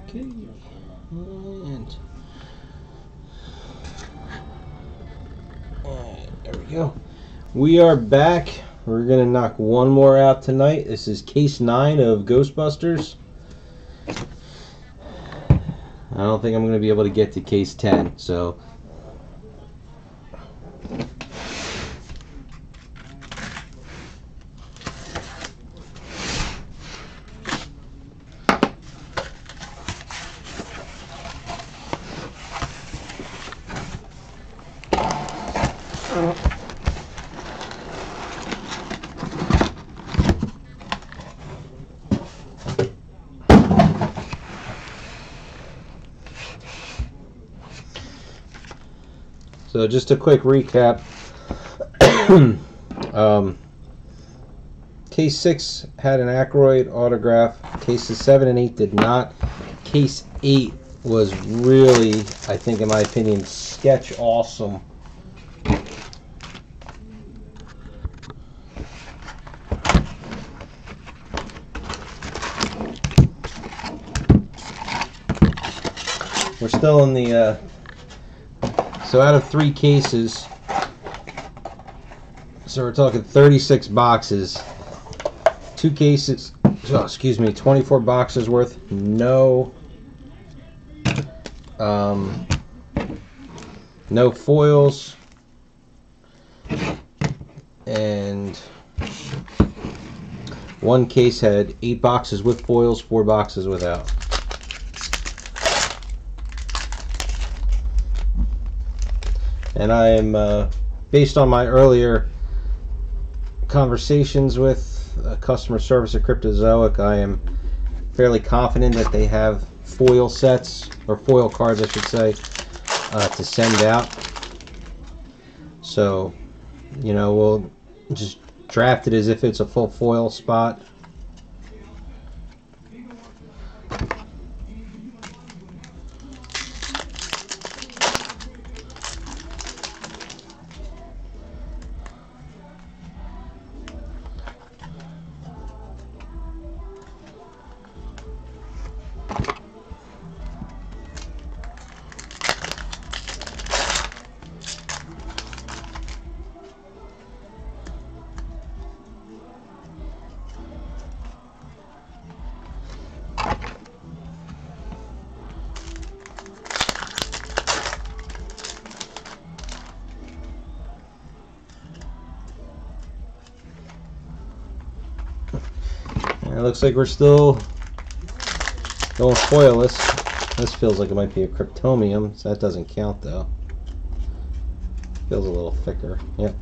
Okay, and there we go. We are back. We're gonna knock one more out tonight. This is case 9 of Ghostbusters. I don't think I'm gonna be able to get to case 10, so. So just a quick recap. Case 6 had an Aykroyd autograph. Cases 7 and 8 did not. Case 8 was really, I think in my opinion, sketch awesome. We're still in the, so out of 3 cases, so we're talking 36 boxes. 2 cases, oh, excuse me, 24 boxes worth. No, no foils, and 1 case had 8 boxes with foils, 4 boxes without. And I am, based on my earlier conversations with customer service at Cryptozoic, I am fairly confident that they have foil sets, or foil cards I should say, to send out. So, you know, we'll just draft it as if it's a full foil spot. It looks like we're still going foilless. This feels like it might be a Cryptomium, so that doesn't count though. Feels a little thicker. Yep.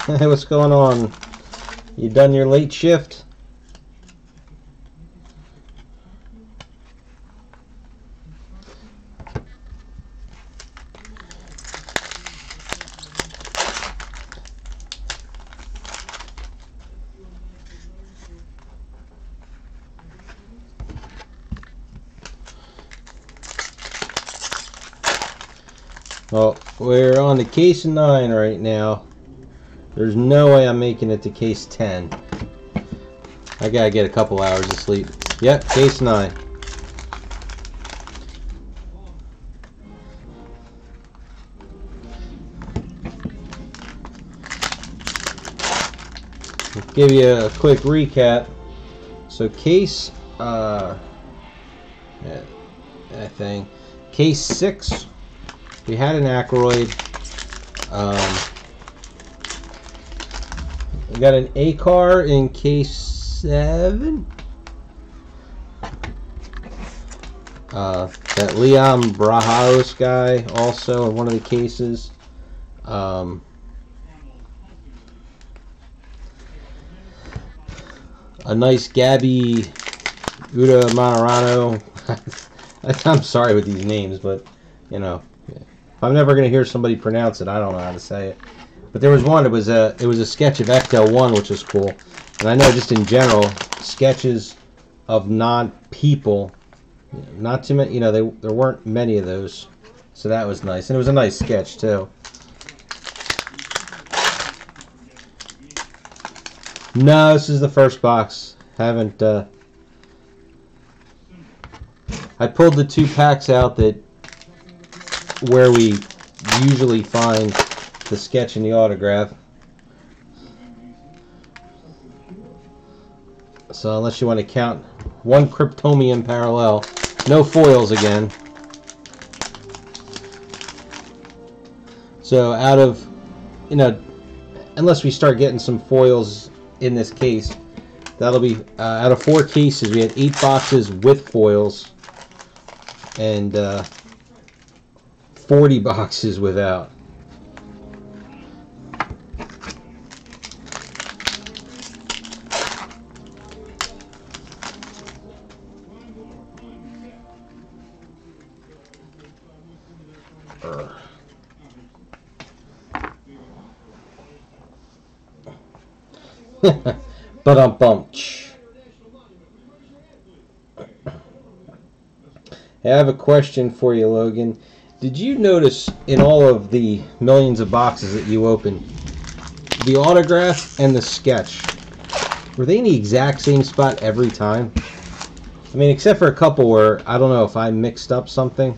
Hey, what's going on? You done your late shift? Well, we're on to case 9 right now. There's no way I'm making it to case 10. I gotta get a couple hours of sleep. Yep, case 9. I'll give you a quick recap. So case, that thing. Case 6, we had an Aykroyd. We got an A-car in case 7. That Leon Brajos guy also in one of the cases. A nice Gabby Uda Manorano I'm sorry with these names, but you know, if I'm never gonna hear somebody pronounce it, I don't know how to say it. But there was one. It was a sketch of Ecto-1, which was cool. And I know just in general, sketches of non-people, not too many. You know, there weren't many of those, so that was nice. And it was a nice sketch too. No, this is the first box. Haven't. I pulled the 2 packs out that where we usually find the sketch and the autograph. So unless you want to count one Kryptomium parallel, no foils again. So out of, you know, unless we start getting some foils in this case, that'll be out of 4 cases. We had 8 boxes with foils and 40 boxes without. But I have a question for you, Logan. Did you notice in all of the millions of boxes that you opened, the autograph and the sketch, were they in the exact same spot every time? I mean, except for a couple where, I don't know if I mixed up something.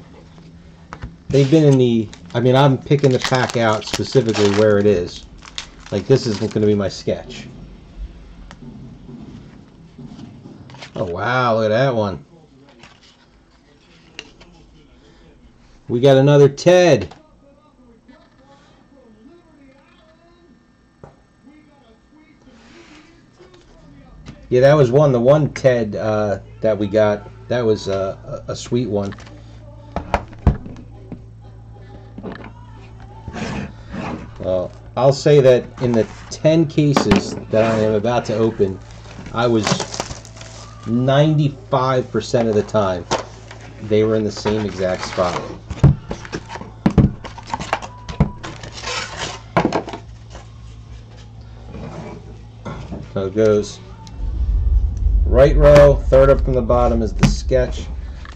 They've been in the, I mean, I'm picking the pack out specifically where it is. Like, this isn't going to be my sketch. Oh, wow, look at that one. We got another Ted. Yeah, that was one. The one Ted that we got, that was a sweet one. I'll say that in the 10 cases that I am about to open, I was 95% of the time they were in the same exact spot. So it goes right row, third up from the bottom is the sketch,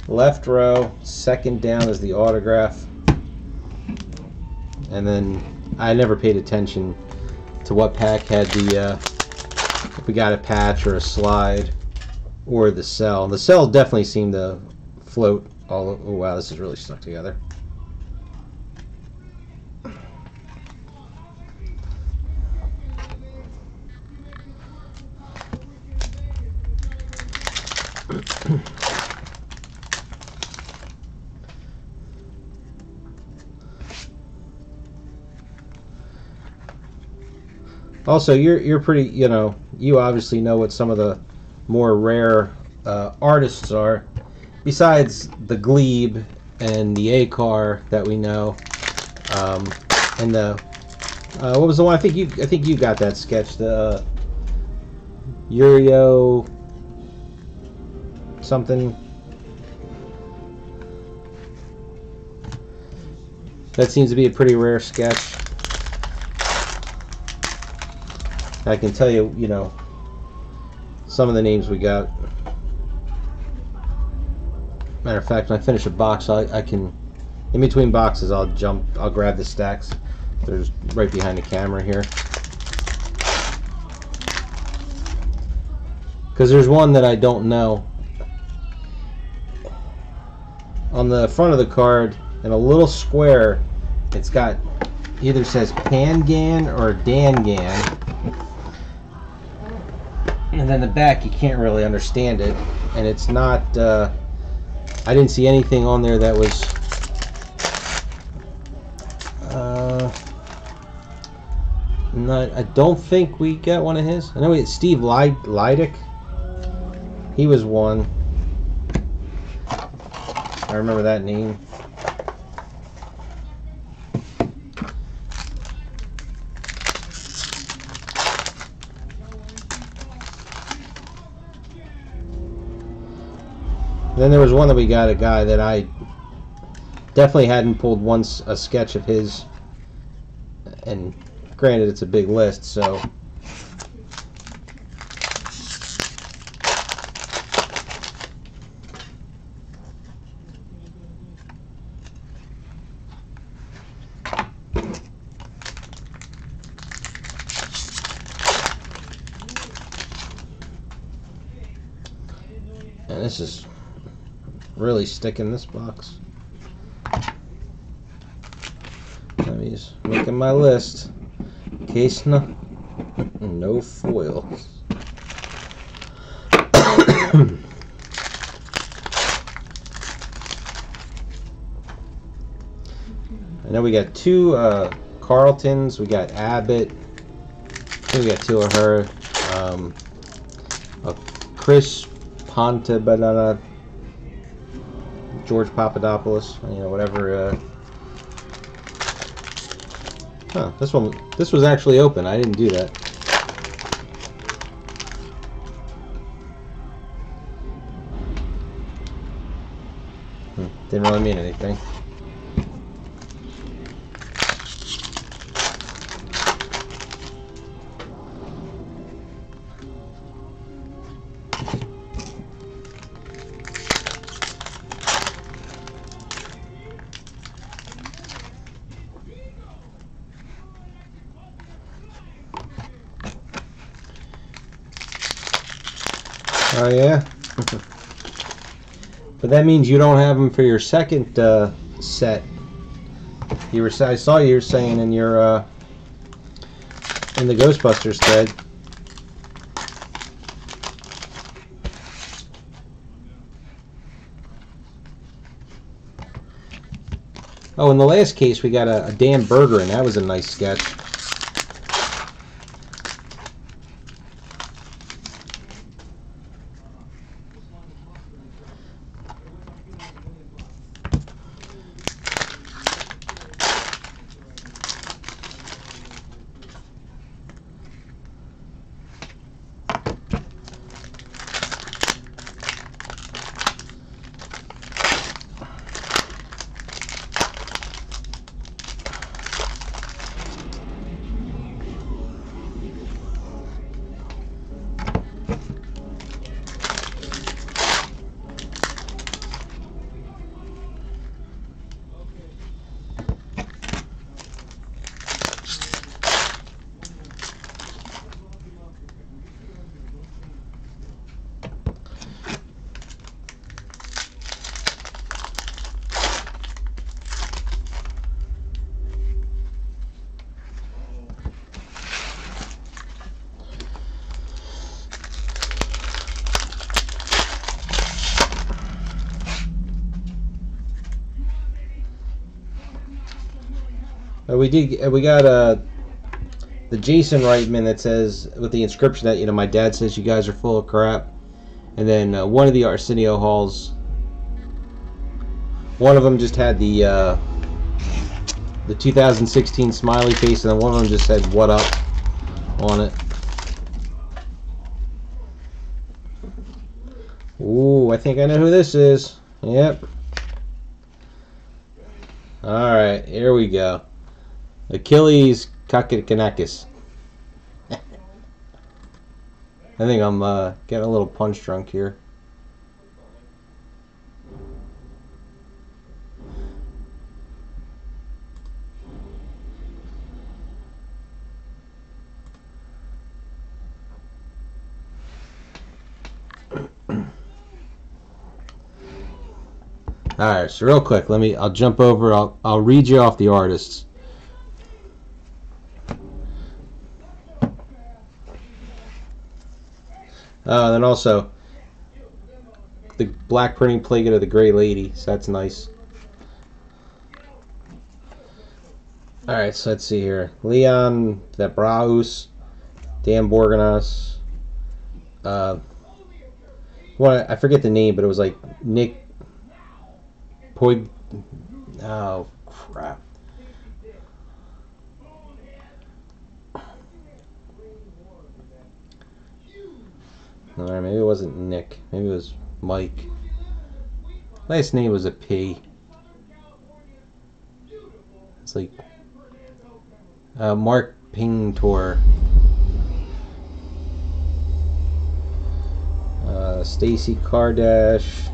left row, second down is the autograph, and then I never paid attention to what pack had the if we got a patch or a slide or the cell. The cell definitely seemed to float all. Oh wow, this is really stuck together. Also, you're pretty, you know, you obviously know what some of the more rare artists are, besides the Glebe and the A-Car that we know, and the what was the one? I think you got that sketch, the Yurio something. That seems to be a pretty rare sketch. I can tell you, you know, some of the names we got. Matter of fact, when I finish a box, I can, in between boxes, I'll grab the stacks. There's right behind the camera here. Because there's one that I don't know. On the front of the card, in a little square, it's got, either says Pangan or Dangan. And then the back, you can't really understand it. And it's not, I didn't see anything on there that was, I don't think we got one of his. I know it's Steve Leidick. He was one. I remember that name. Then there was one that we got, a guy that I definitely hadn't pulled once, a sketch of his, and granted it's a big list, so and this is really sticking this box. I'm just making my list in case no foils. I know we got two Carltons. We got Abbott. I think we got two of her. A Chris Ponte, George Papadopoulos. You know, whatever. Huh, this was actually open. I didn't do that. Didn't really mean anything. Oh yeah, but that means you don't have them for your second set. I saw you were saying in your in the Ghostbusters thread. Oh, in the last case we got a Dan Berger, and that was a nice sketch. We got the Jason Reitman that says, with the inscription that, you know, my dad says you guys are full of crap, and then one of the Arsenio Halls. One of them just had the 2016 smiley face, and then one of them just said "What up" on it. Ooh, I think I know who this is. Yep. All right, here we go. Achilles Kakikanakis. I think I'm getting a little punch drunk here. All right, so real quick, I'll jump over. I'll read you off the artists. Then also the black printing plate of the Gray Lady, so that's nice. All right, so let's see here: Leon Vebraus, Dan Borganos. Well, I forget the name, but it was like Nick Poig. Oh crap! Alright, maybe it wasn't Nick. Maybe it was Mike. Last name was a P. It's like Mark Pingtor. Stacy Kardash.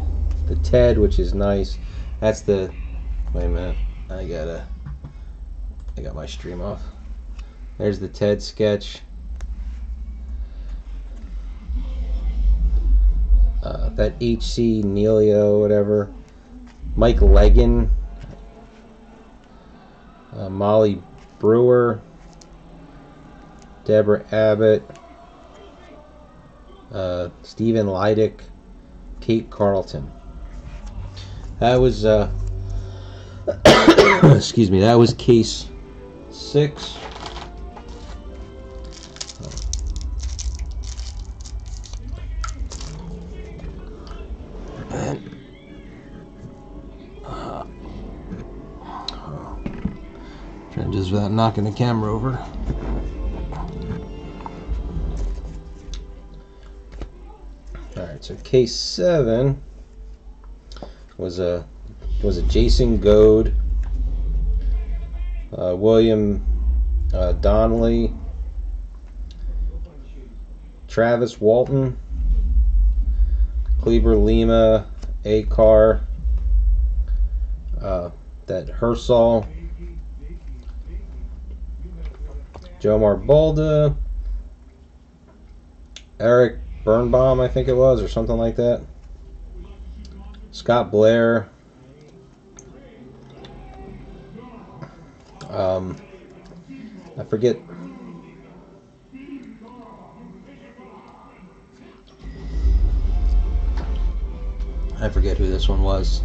The Ted, which is nice. That's the... Wait a minute. I got my stream off. There's the Ted sketch. That H.C. Neilio, whatever. Mike Leggin. Molly Brewer. Deborah Abbott. Stephen Leidick. Kate Carlton. That was excuse me, that was case 6. Trying just without knocking the camera over. Alright, so case 7 was a Jason Goad, William Donnelly, Travis Walton, Kleber Lima, Akar, that Hersal, Joe Marbalda, Eric Birnbaum, I think it was, or something like that. Scott Blair. I forget. Who this one was.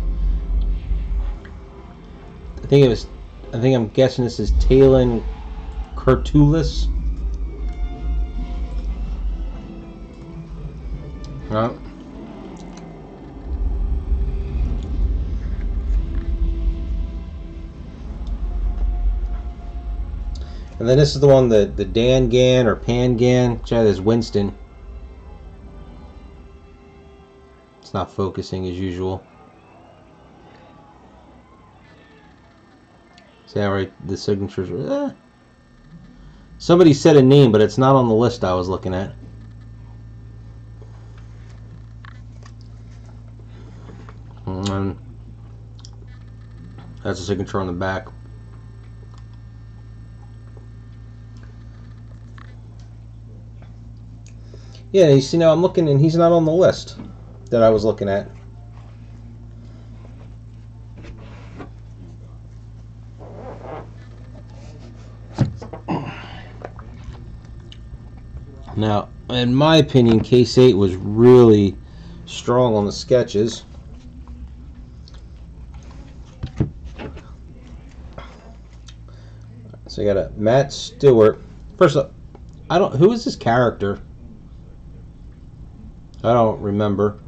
I'm guessing this is Talon Kurtulis. No. And then this is the one, the Dan Gan or Pan Gan, which is Winston. It's not focusing as usual. See how right the signatures are? Somebody said a name, but it's not on the list I was looking at. And that's a signature on the back. Yeah, you see now I'm looking and he's not on the list that I was looking at. Now, in my opinion, Case 8 was really strong on the sketches. So you got a Matt Stewart. First up, who is this character? I don't remember.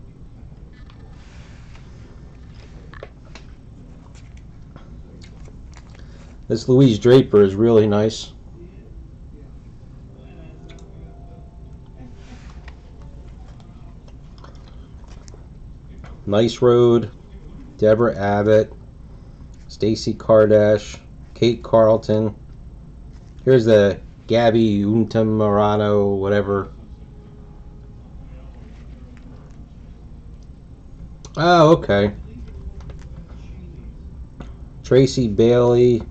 This Louise Draper is really nice. Nice Road, Deborah Abbott, Stacy Kardash, Kate Carlton. Here's the Gabby Untamarano, whatever. Oh, okay. Tracy Bailey,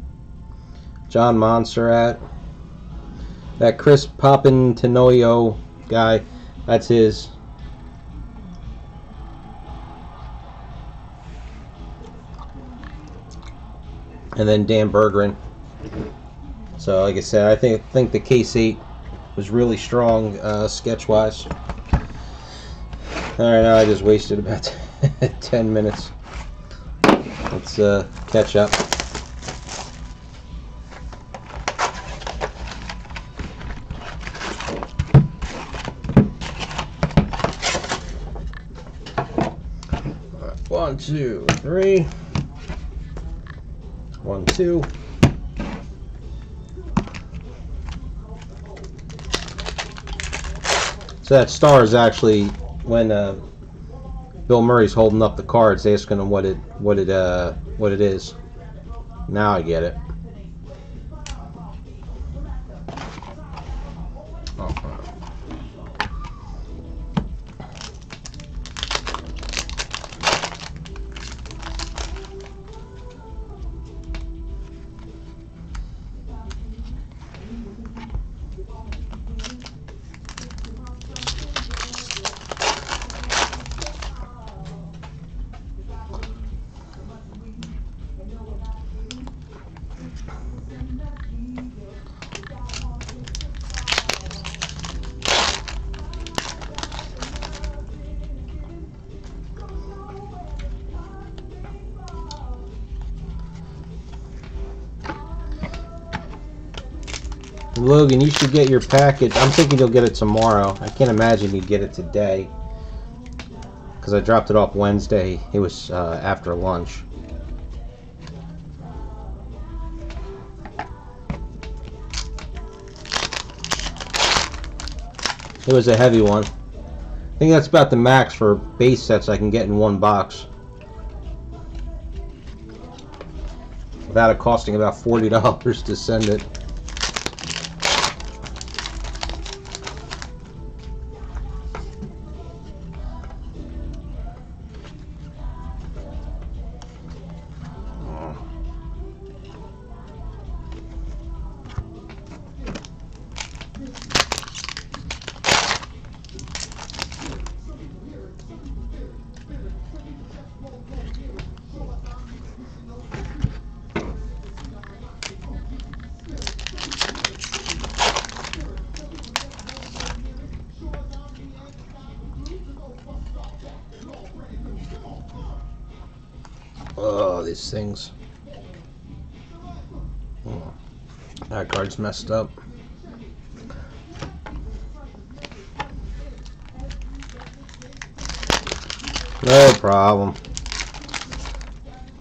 John Montserrat. That Chris Papantinoio guy, that's his. And then Dan Berggren. So, like I said, I think the Case 8 was really strong sketch-wise. Alright, now I just wasted about 10 minutes. Let's catch up. Right, 1, 2, 3. 1, 2. So that star is actually when Bill Murray's holding up the cards, asking him what it is. Now I get it. Logan, you should get your package. I'm thinking you'll get it tomorrow. I can't imagine you'd get it today, because I dropped it off Wednesday. It was after lunch. It was a heavy one. I think that's about the max for base sets I can get in one box, without it costing about $40 to send it. Oh, these things. Oh, that card's messed up. No problem.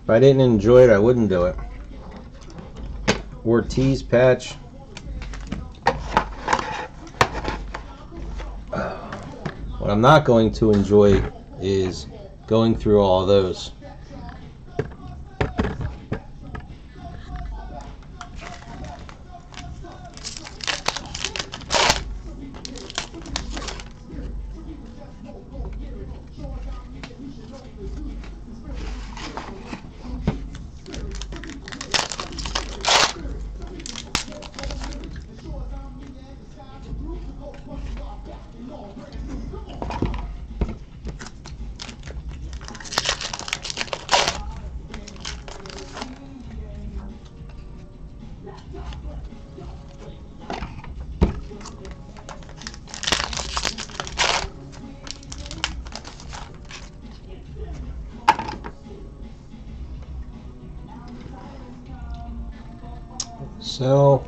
If I didn't enjoy it, I wouldn't do it. Ortiz patch. What I'm not going to enjoy is going through all of those. So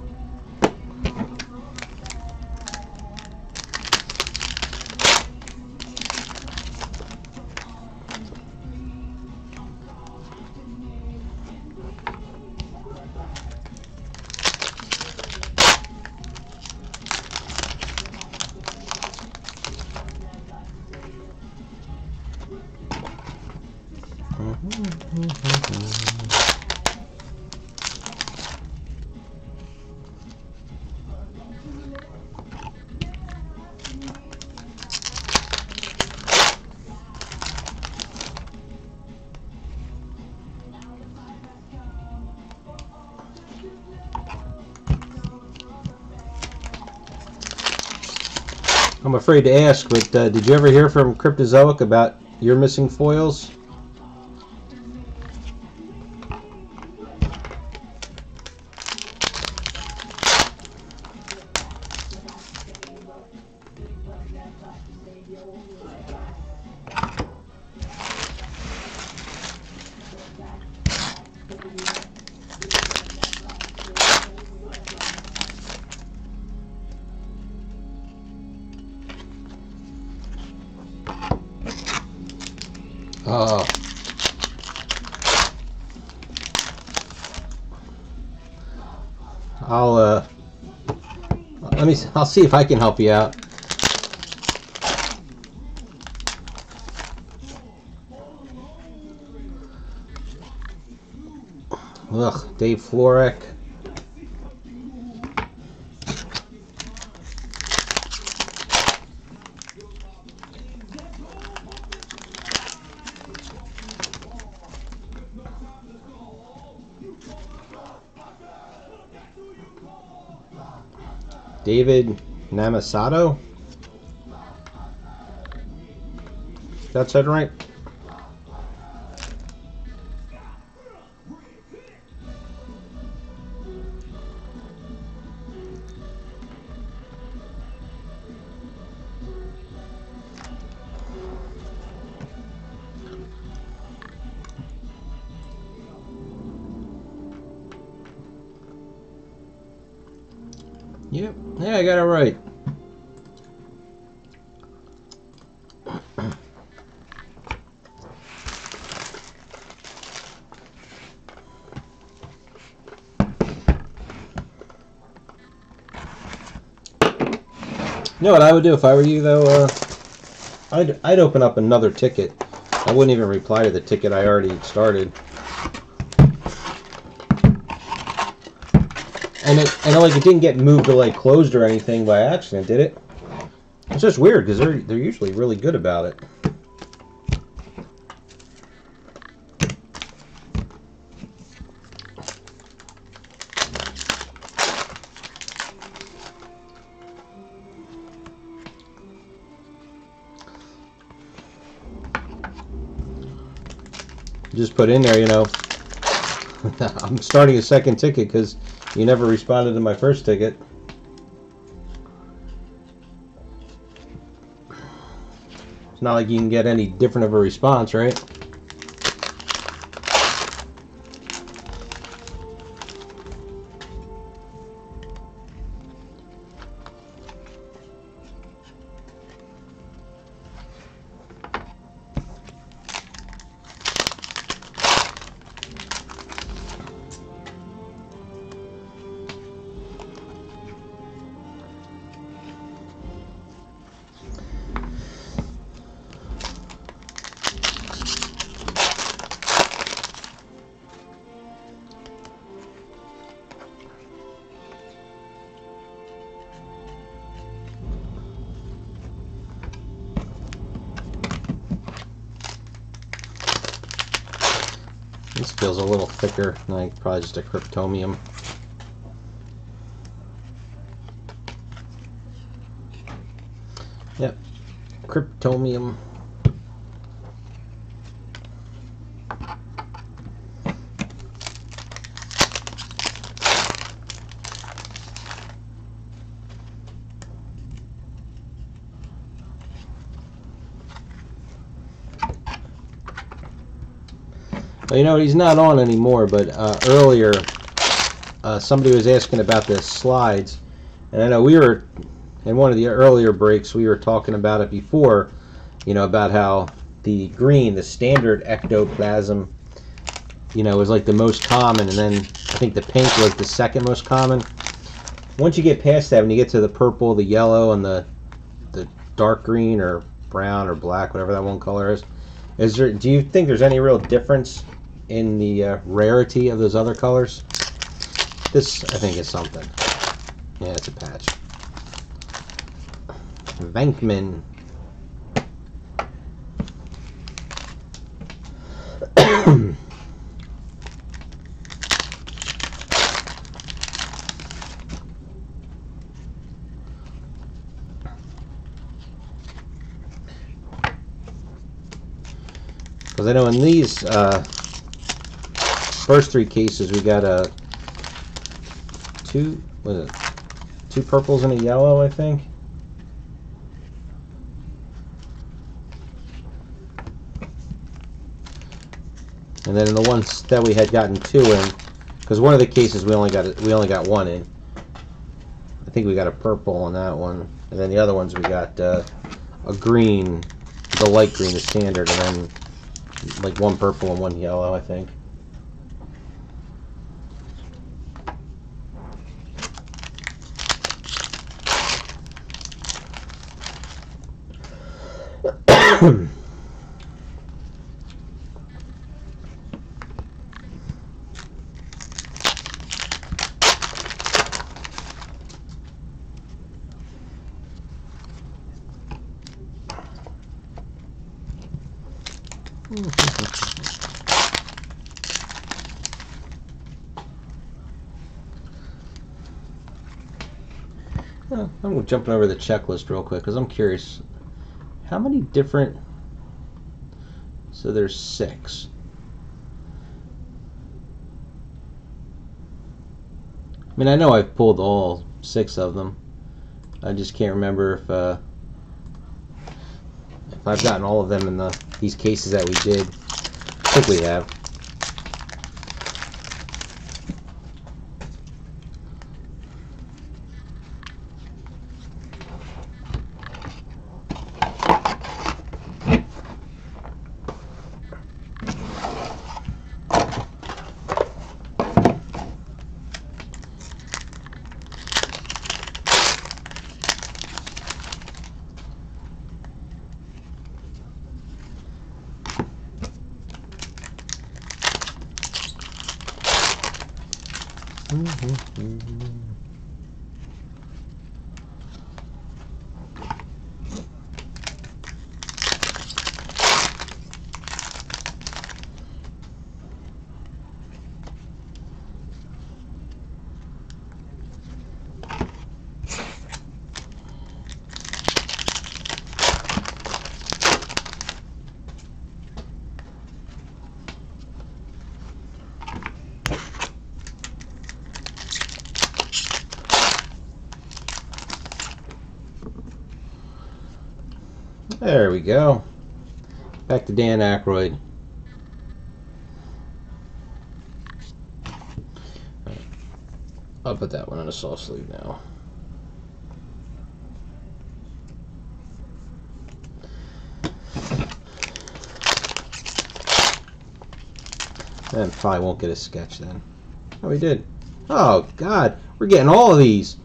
I'm afraid to ask, but did you ever hear from Cryptozoic about your missing foils? I'll see if I can help you out. Ugh, Dave Florek. David Namasato. Is that said right? Yep. Yeah, I got it right. You know what I would do if I were you, though? I'd open up another ticket. I wouldn't even reply to the ticket I already started. And it didn't get moved to like closed or anything by accident, did it? It's just weird because they're usually really good about it. Just put in there, you know, I'm starting a second ticket because you never responded to my first ticket. It's not like you can get any different of a response, right? This feels a little thicker, like probably just a cryptomium. Yep, cryptomium. Well, you know, he's not on anymore, but earlier somebody was asking about the slides, and I know we were, in one of the earlier breaks, we were talking about it before, you know, about how the green, the standard ectoplasm, you know, was like the most common, and then I think the pink was the second most common. Once you get past that, when you get to the purple, the yellow, and the dark green or brown or black, whatever that one color is there? Do you think there's any real difference in the rarity of those other colors? This, I think, is something. Yeah, it's a patch. Vankman. Because I know in these first three cases we got two purples and a yellow, I think. And then in the ones that we had gotten two in, because one of the cases we only got one in. I think we got a purple on that one, and then the other ones we got a green, the light green, the standard, and then like one purple and one yellow, I think. I'm jumping over the checklist real quick because I'm curious. How many different... So there's 6. I mean, I know I've pulled all 6 of them. I just can't remember if I've gotten all of them in these cases that we did. I think we have. There we go. Back to Dan Aykroyd. Right. I'll put that one on a soft sleeve now. And probably won't get a sketch then. Oh, we did. Oh, God. We're getting all of these.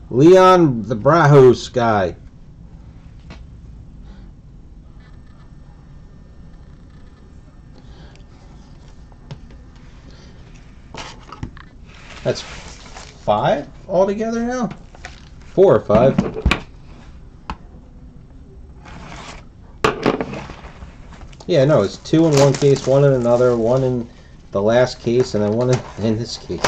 Leon the Brahos guy. That's 5 altogether now? 4 or 5. Yeah, no, it's 2 in one case, 1 in another, 1 in the last case, and then 1 in this case.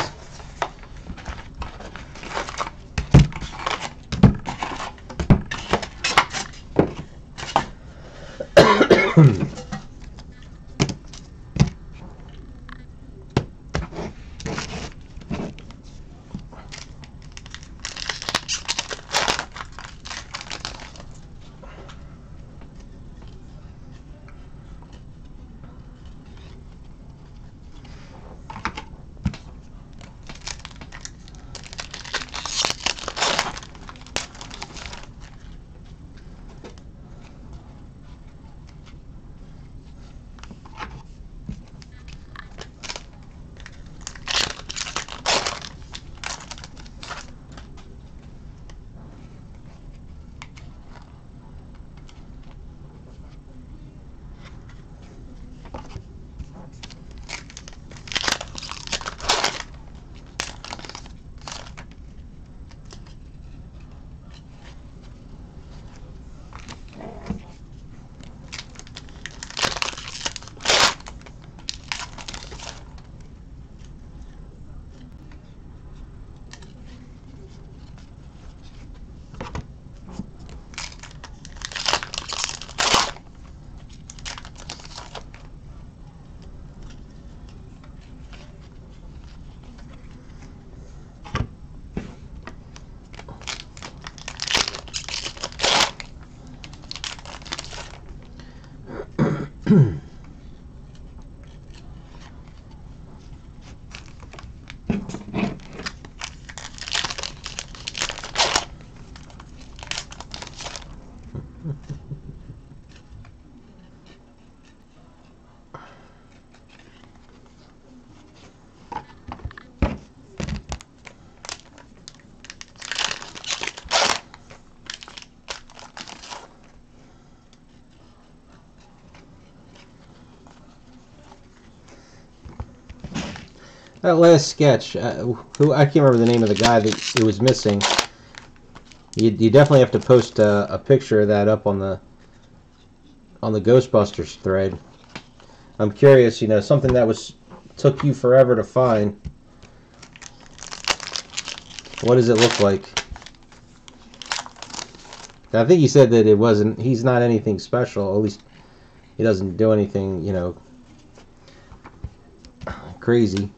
That last sketch, who I can't remember the name of the guy that it was missing. You definitely have to post a picture of that up on the Ghostbusters thread. I'm curious, you know, something that took you forever to find. What does it look like? I think he said that it wasn't. He's not anything special. At least he doesn't do anything, you know, crazy.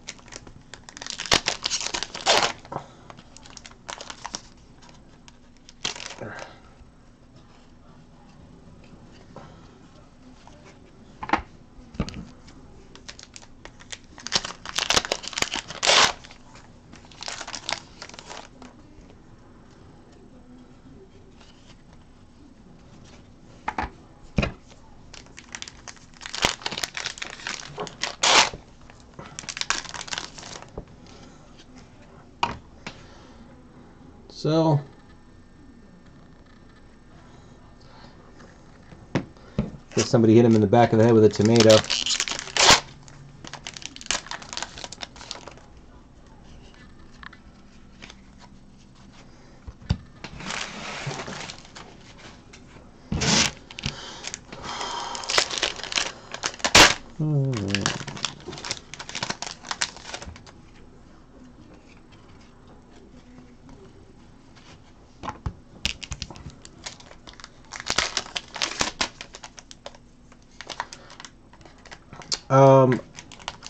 So, guess somebody hit him in the back of the head with a tomato.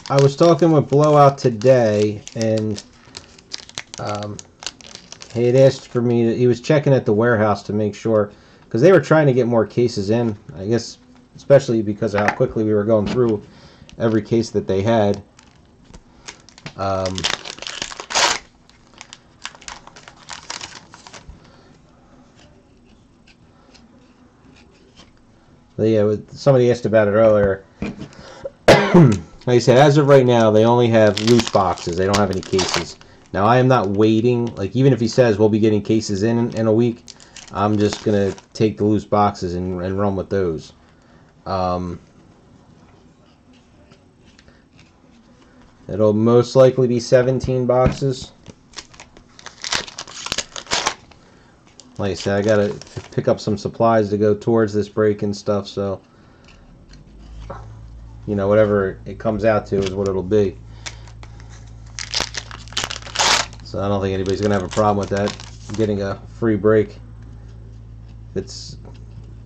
I was talking with Blowout today, and he had asked for me he was checking at the warehouse to make sure, because they were trying to get more cases in, I guess, especially because of how quickly we were going through every case that they had. Yeah, somebody asked about it earlier. Like I said, as of right now, they only have loose boxes. They don't have any cases. Now, I am not waiting. Like, even if he says we'll be getting cases in a week, I'm just going to take the loose boxes and run with those. It'll most likely be 17 boxes. Like I said, I got to pick up some supplies to go towards this break and stuff, so, you know, whatever it comes out to is what it'll be. So I don't think anybody's going to have a problem with that, getting a free break. It's,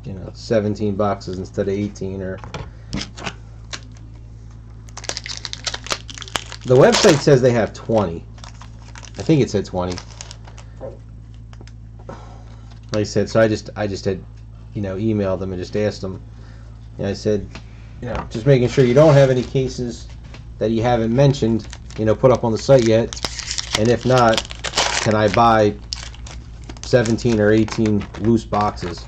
you know, 17 boxes instead of 18. Or the website says they have 20. I think it said 20. Like I said, so I just had, you know, emailed them and just asked them. And I said, you know, just making sure you don't have any cases that you haven't mentioned, you know, put up on the site yet. And if not, can I buy 17 or 18 loose boxes?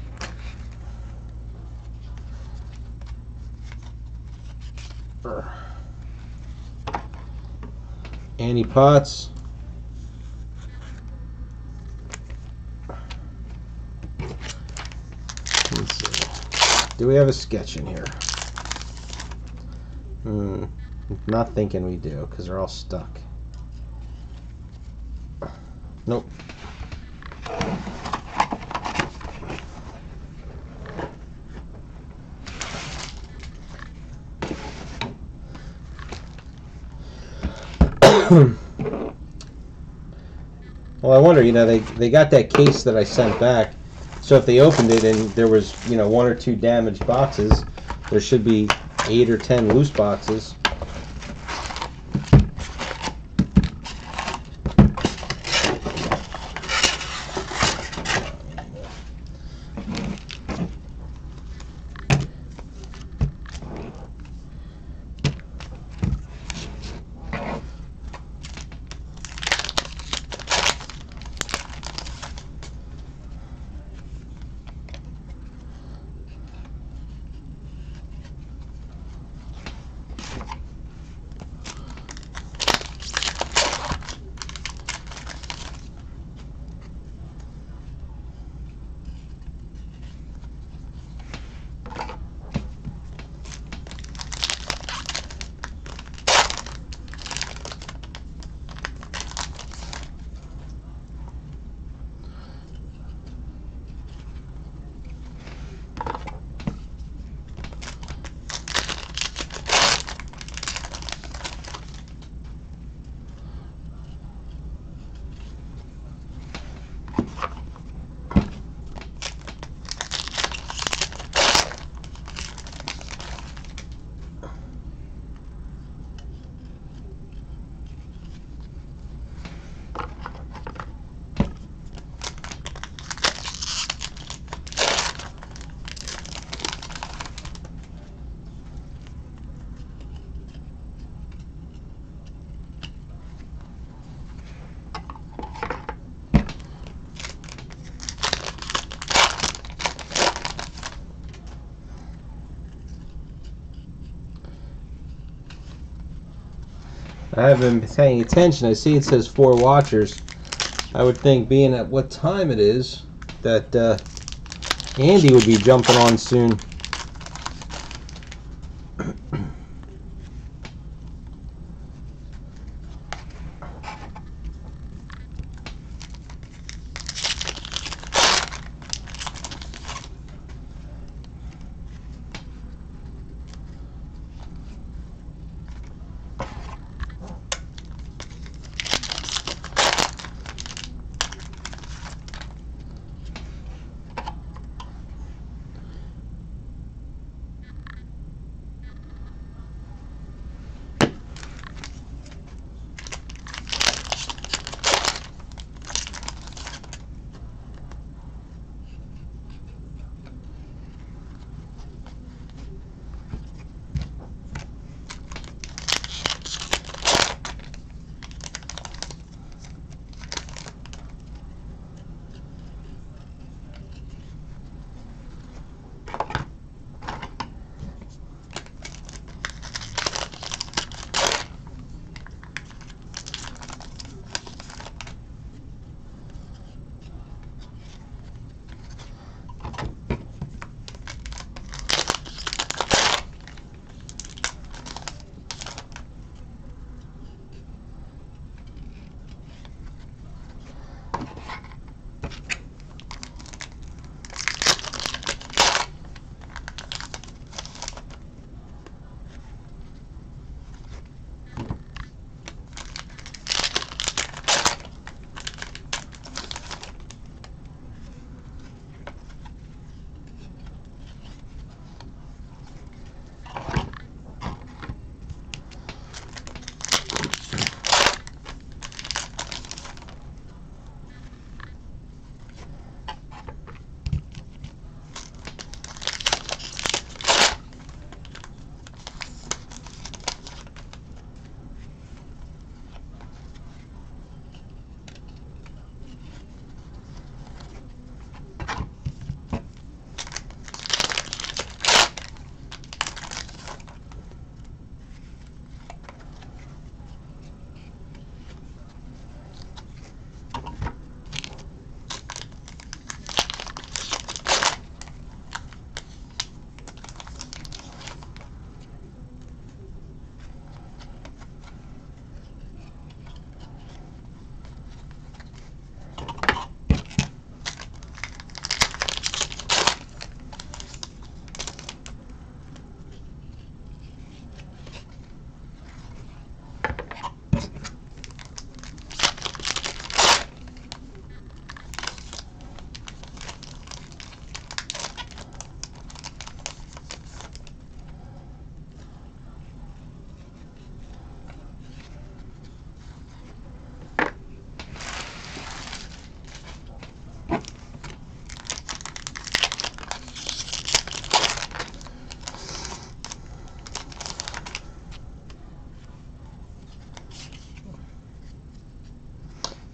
Annie Potts. Let's see. Do we have a sketch in here? Not thinking we do, because they're all stuck. Nope. Well, I wonder, you know, they got that case that I sent back, so if they opened it and there was, you know, 1 or 2 damaged boxes, there should be 8 or 10 loose boxes. I haven't been paying attention. I see it says 4 watchers. I would think, being at what time it is, that Andy would be jumping on soon.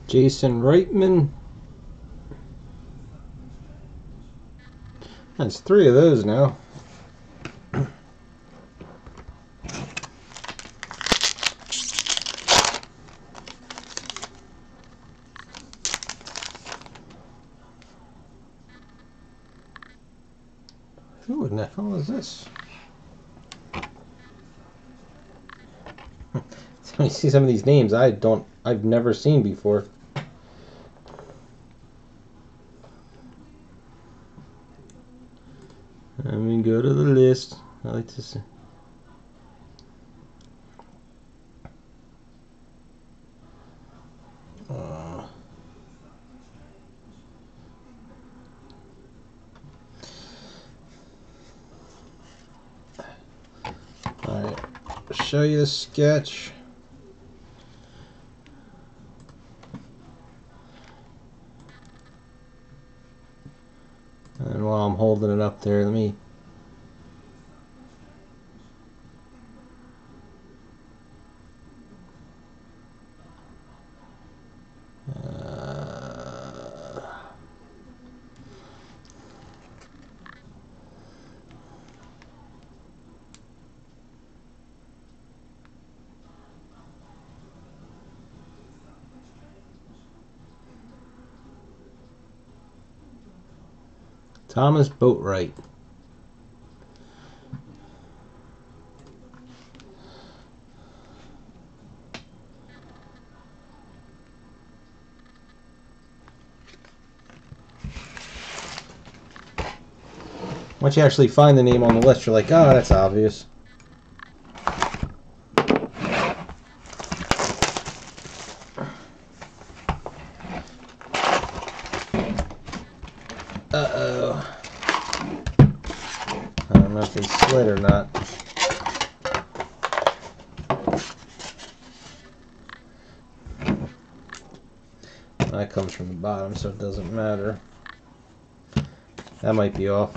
Jason Reitman. That's 3 of those now. Who in the hell is this? So you see some of these names I've never seen before. Let me go to the list. I like to see. Alright, show you the sketch. And while I'm holding it up there, let me Thomas Boatwright. Once you actually find the name on the list, you're like, oh, that's obvious. Uh-oh. I don't know if they slid or not. That comes from the bottom, so it doesn't matter. That might be off.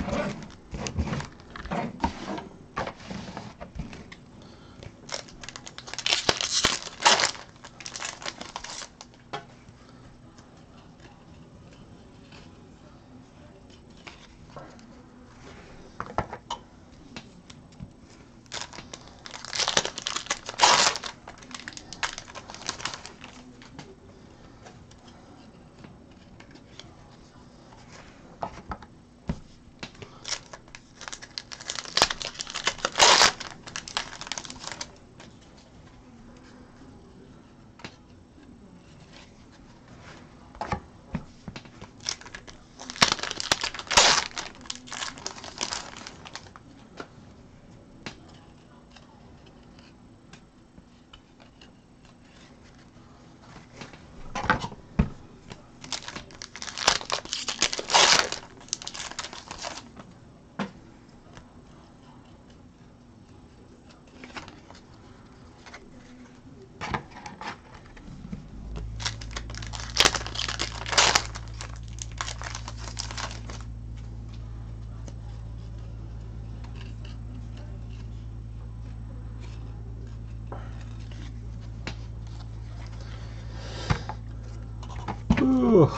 Ooh.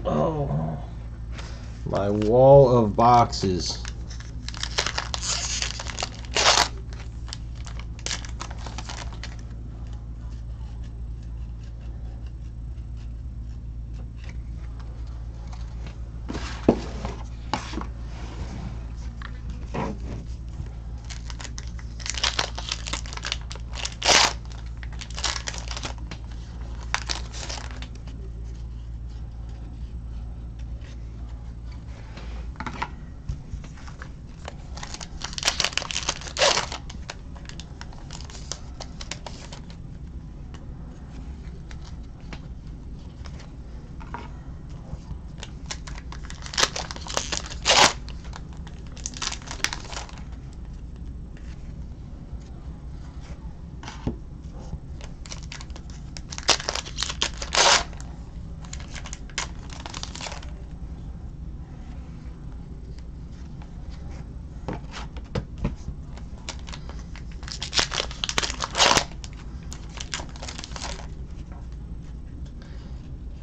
Oh, my wall of boxes.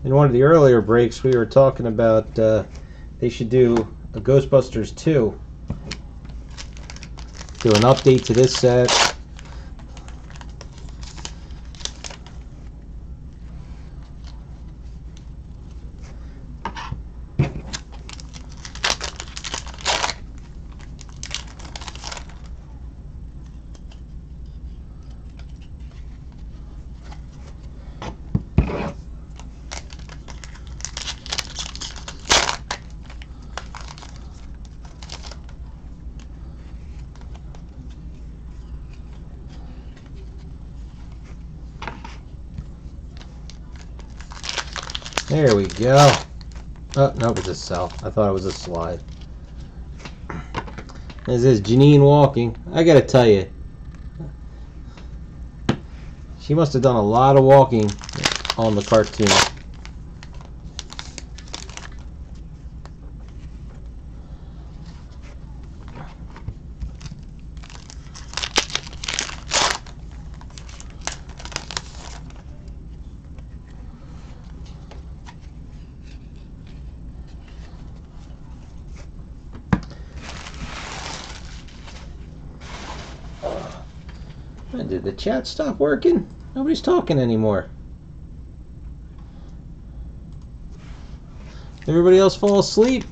In one of the earlier breaks, we were talking about they should do a Ghostbusters 2. Do an update to this set. There we go. Oh, no, it's a cell. I thought it was a slide. This is Janine walking. I gotta tell you, she must have done a lot of walking on the cartoon. Did the chat stop working? Nobody's talking anymore. Everybody else fall asleep?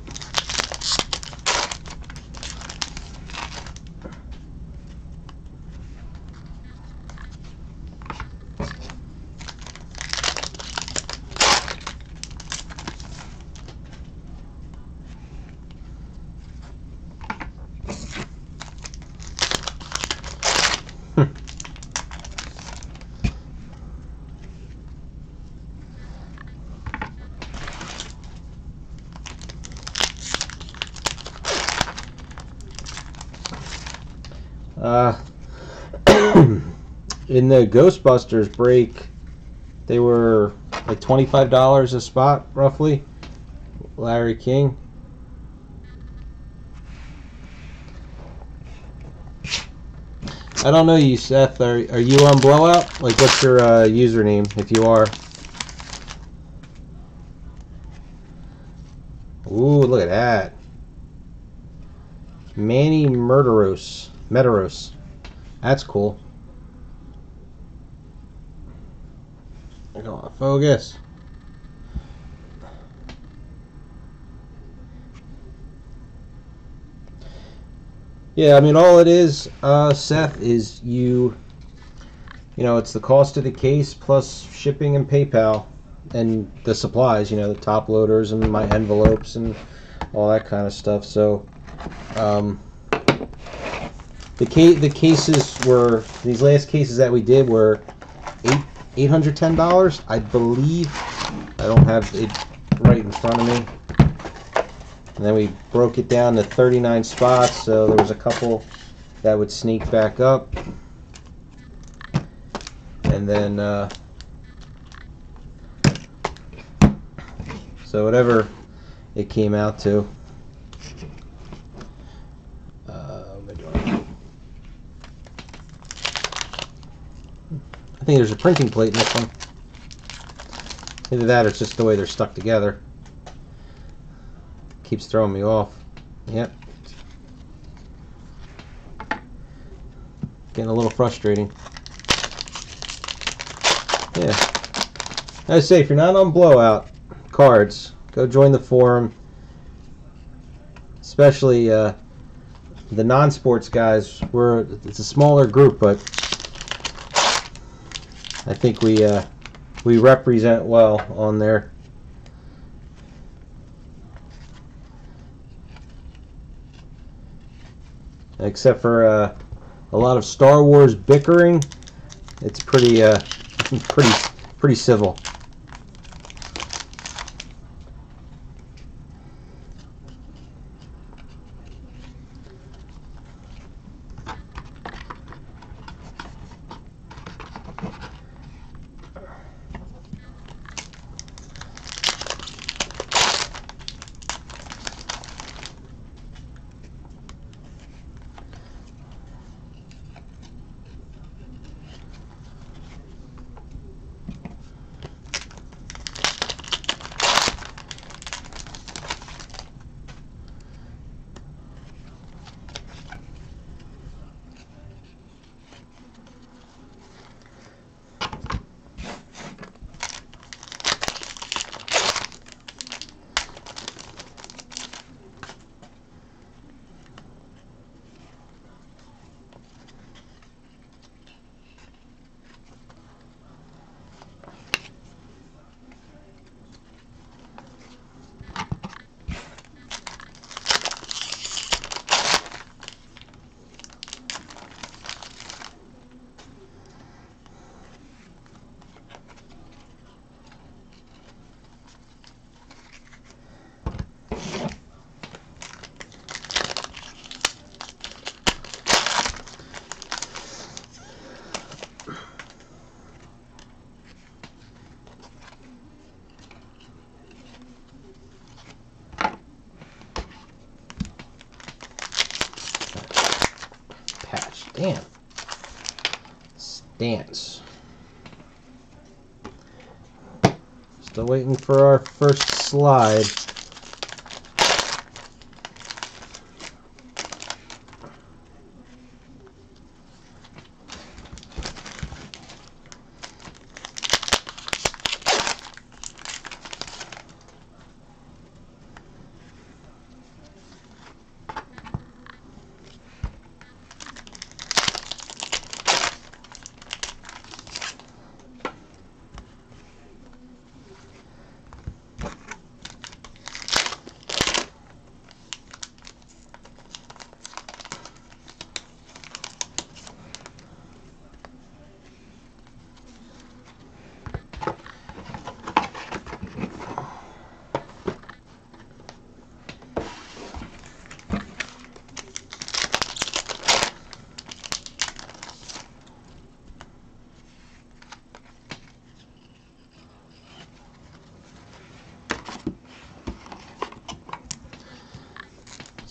In the Ghostbusters break, they were like $25 a spot, roughly. Larry King. I don't know you, Seth. Are you on Blowout? Like, what's your username, if you are? Ooh, look at that. Manny Medeiros. That's cool. I don't want to focus. Yeah, I mean, all it is, Seth, is you know, it's the cost of the case plus shipping and PayPal and the supplies, you know, the top loaders and my envelopes and all that kind of stuff. So, the cases were, these last cases that we did were $810, I believe. I don't have it right in front of me. And then we broke it down to 39 spots, so there was a couple that would sneak back up. And then, so whatever it came out to. What am I doing? I think there's a printing plate in this one. Either that or it's just the way they're stuck together. Keeps throwing me off. Yep. Getting a little frustrating. Yeah. I say, if you're not on Blowout cards, go join the forum. Especially the non-sports guys. It's a smaller group, but I think we represent well on there. Except for a lot of Star Wars bickering, it's pretty pretty civil. Damn. Stance. Still waiting for our first slide.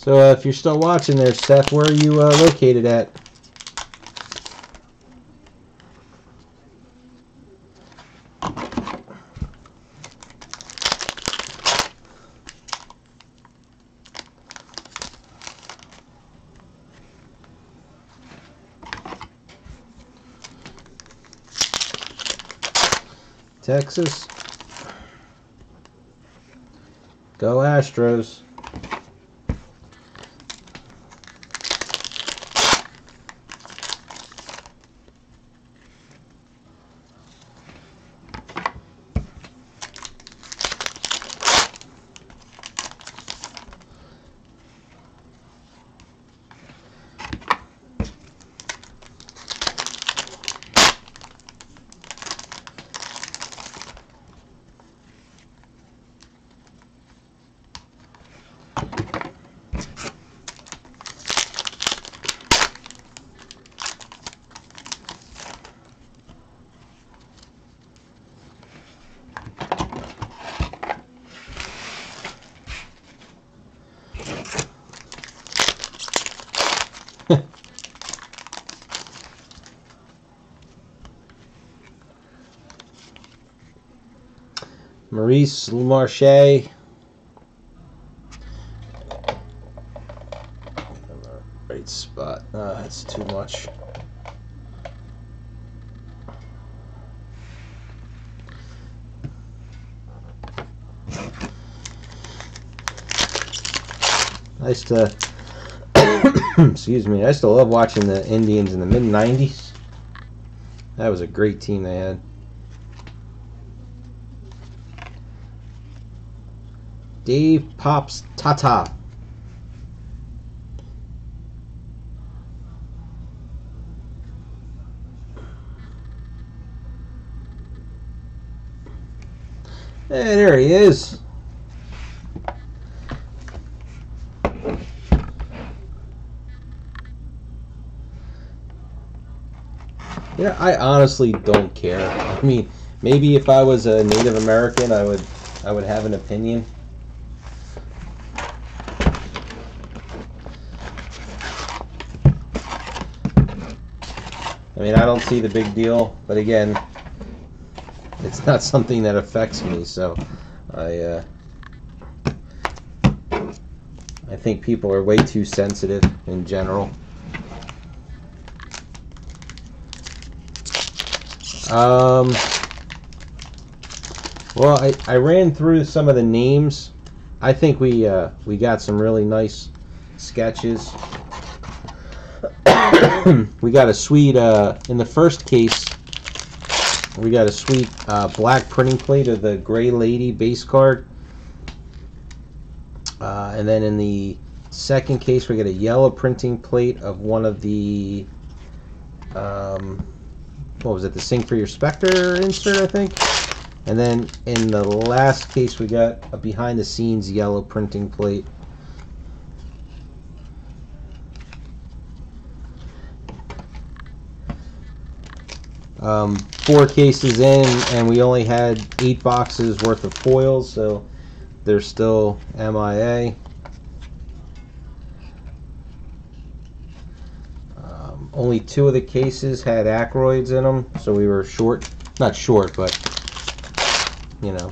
So if you're still watching there, Seth, where are you located at? Texas. Go Astros. Maurice Marche. Right spot. That's too much. I used to, excuse me, I used to love watching the Indians in the mid-90s. That was a great team they had. Dave Pops Tata. Hey, there he is. Yeah, I honestly don't care. I mean, maybe if I was a Native American, I would have an opinion. I mean, I don't see the big deal, but again, it's not something that affects me, so I think people are way too sensitive in general. Well, I ran through some of the names. I think we got some really nice sketches. We got a sweet, in the first case, we got a sweet black printing plate of the Gray Lady base card. And then in the second case, we got a yellow printing plate of one of the, what was it, the Sing for Your Spectre insert, I think. And then in the last case, we got a behind-the-scenes yellow printing plate. Four cases in, and we only had 8 boxes worth of foils, so they're still MIA. Only 2 of the cases had Ackroyds in them, so we were short. Not short, but, you know.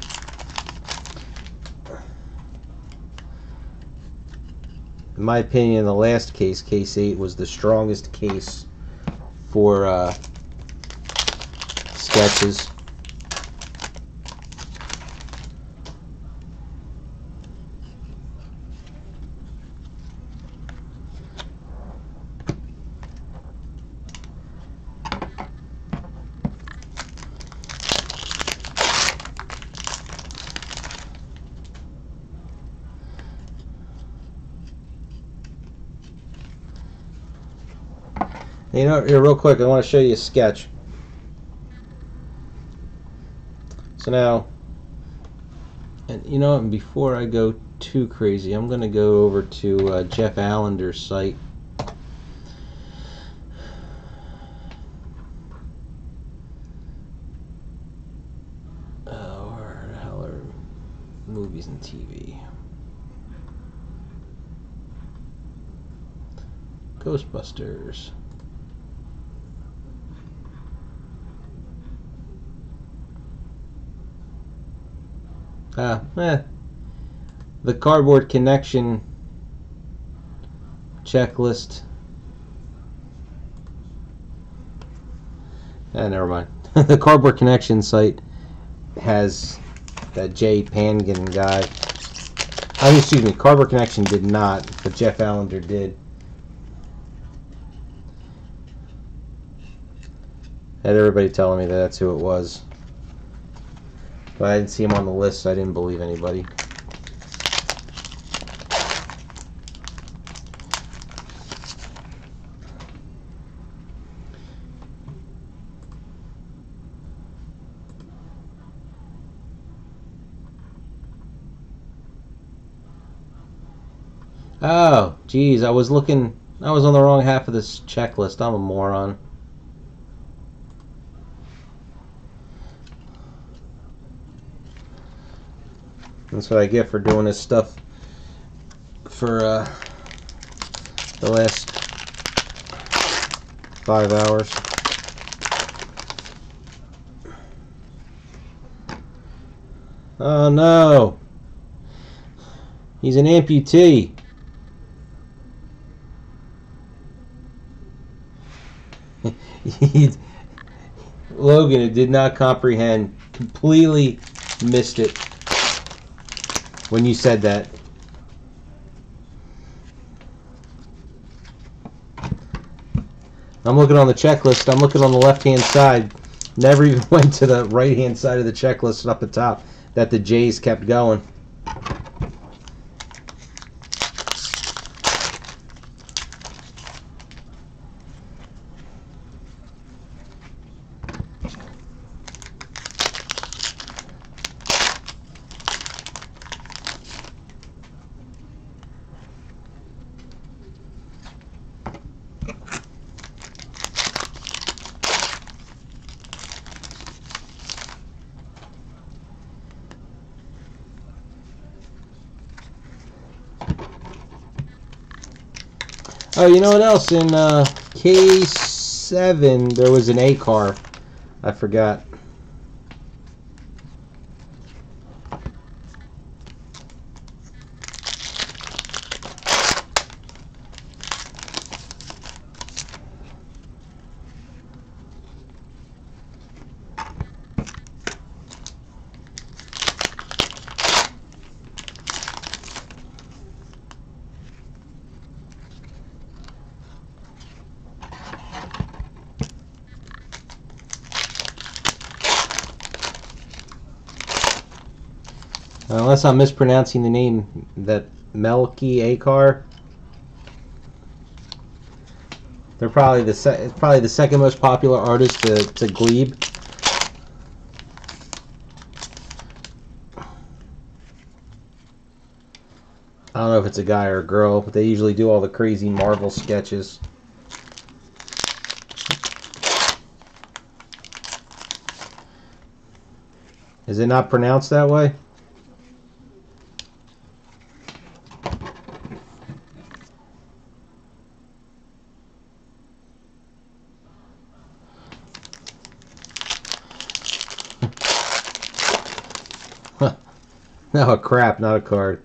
In my opinion, the last case, case 8, was the strongest case for sketches. You know, here, real quick, I want to show you a sketch. So now, and you know, before I go too crazy, I'm going to go over to Jeff Allender's site. Where the hell are movies and TV? Ghostbusters. The cardboard connection checklist. Never mind. The cardboard connection site has that Jay Pangan guy. Excuse me, Cardboard Connection did not, but Jeff Allender did. Had everybody telling me that that's who it was. But I didn't see him on the list, so I didn't believe anybody. Oh, geez, I was on the wrong half of this checklist. I'm a moron. That's what I get for doing this stuff for the last 5 hours. Oh no! He's an amputee. Logan did not comprehend. Completely missed it when you said that. I'm looking on the checklist. I'm looking on the left-hand side. Never even went to the right-hand side of the checklist up at the top that the J's kept going. Oh, you know what else? In K7, there was an A car. I forgot. Unless I'm mispronouncing the name, that Melky Akar. They're probably the second most popular artist to Glebe. I don't know if it's a guy or a girl, but they usually do all the crazy Marvel sketches. Is it not pronounced that way? No, a crap, not a card.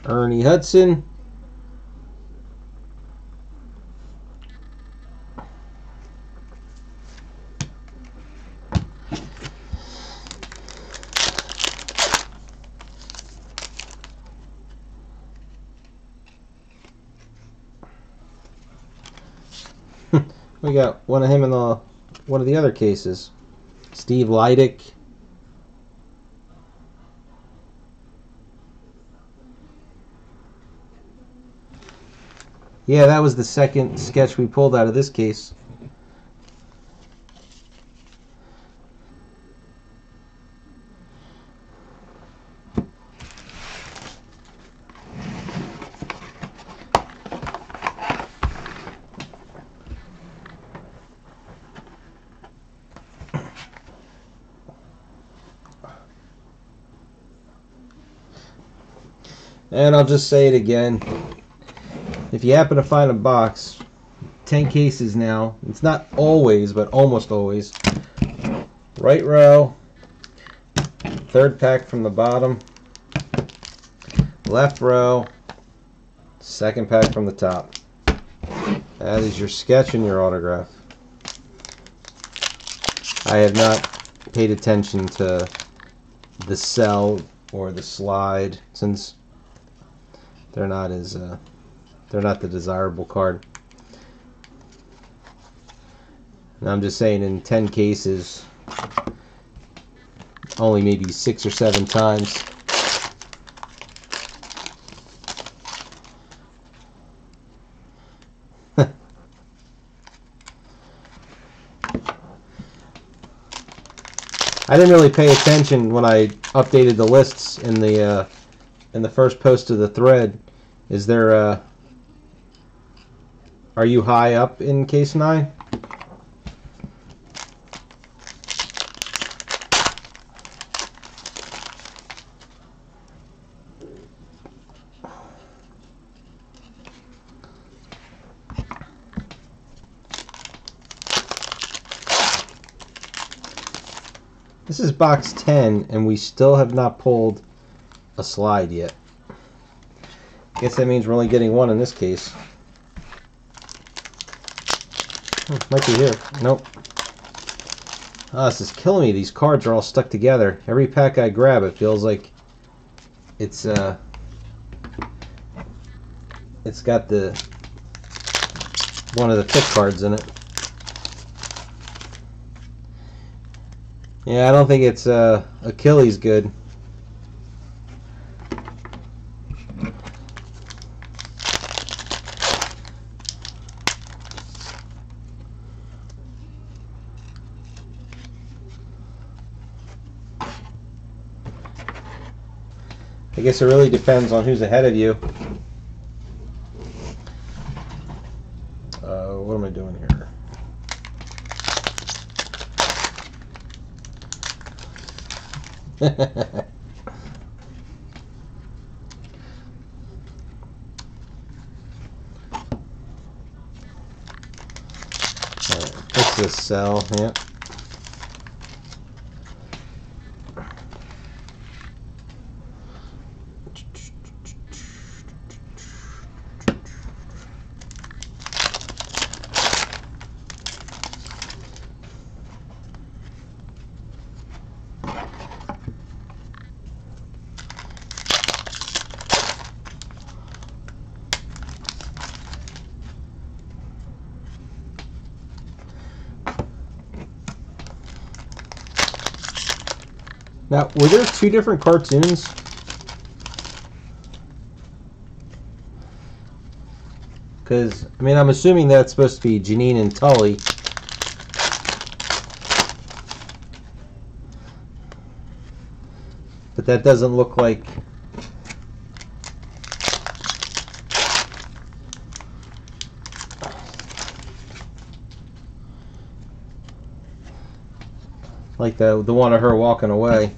Ernie Hudson. We got one of him in one of the other cases. Steve Leidick. Yeah, that was the second sketch we pulled out of this case. And I'll just say it again. If you happen to find a box, 10 cases now. It's not always, but almost always. Right row, third pack from the bottom. Left row, second pack from the top. That is your sketch and your autograph. I have not paid attention to the cell or the slide since they're not the desirable card. And I'm just saying, in 10 cases, only maybe 6 or 7 times. I didn't really pay attention when I updated the lists in the first post of the thread. Is there are you high up in case 9? This is box 10, and we still have not pulled a slide yet. Guess that means we're only getting one in this case. Might be here. Nope. Ah, this is killing me. These cards are all stuck together. Every pack I grab, it feels like it's got the one of the thick cards in it. Yeah, I don't think it's Achilles good. I guess it really depends on who's ahead of you. What am I doing here? Alright, what's this cell? Yeah. Now, were there 2 different cartoons? Because, I mean, I'm assuming that's supposed to be Janine and Tully. But that doesn't look like... like the one of her walking away.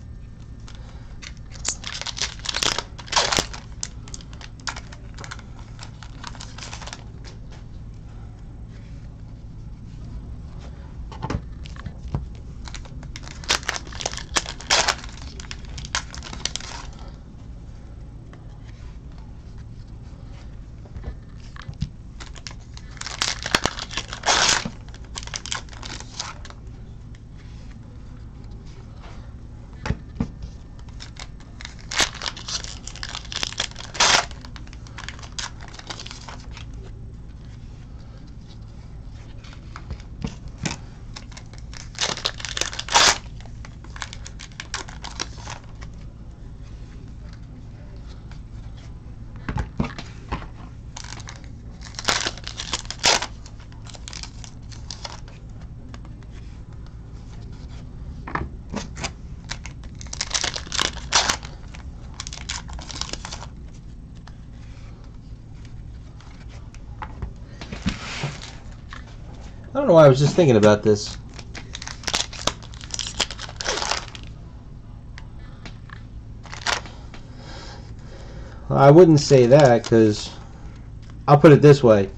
I don't know why I was just thinking about this. I wouldn't say that, because I'll put it this way.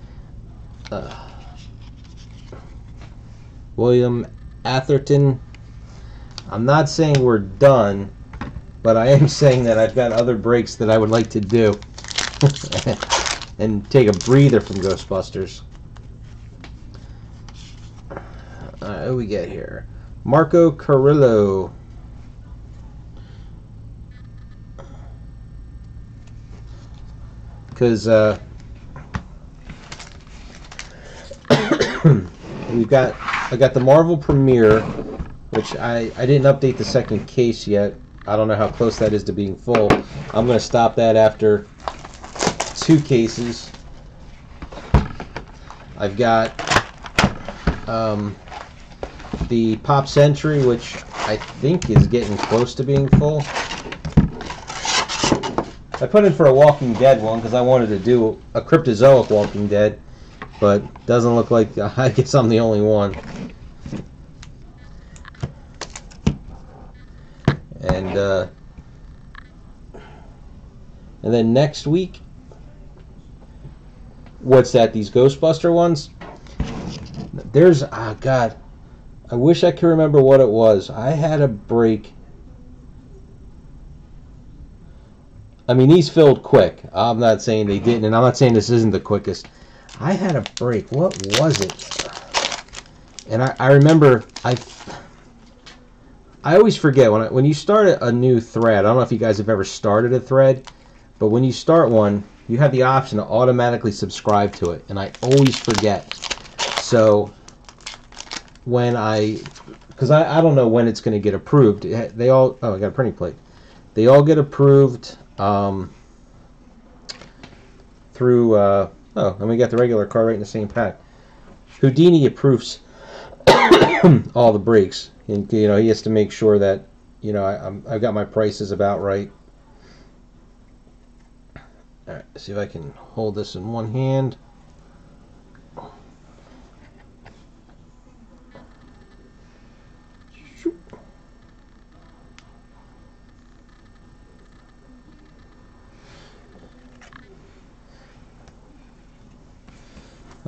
William Atherton, I'm not saying we're done, but I am saying that I've got other breaks that I would like to do and take a breather from Ghostbusters. What do we get here? Marco Carrillo. Because I got the Marvel Premiere, which I didn't update the second case yet. I don't know how close that is to being full. I'm going to stop that after 2 cases. I've got the Pop Century, which I think is getting close to being full. I put in for a Walking Dead one because I wanted to do a Cryptozoic Walking Dead, but doesn't look like, I guess I'm the only one. And then next week, what's that? These Ghostbuster ones? There's, oh God, I wish I could remember what it was. I had a break. I mean, these filled quick. I'm not saying they didn't, and I'm not saying this isn't the quickest. I had a break. What was it? And I remember, I always forget when you start a new thread. I don't know if you guys have ever started a thread, but when you start one, you have the option to automatically subscribe to it, and I always forget. So when because I don't know when it's going to get approved. They all, oh, I got a printing plate. They all get approved through, oh, and we got the regular card right in the same pack. Houdini approves all the breaks, and he has to make sure that I've got my prices about right. All right, see if I can hold this in one hand.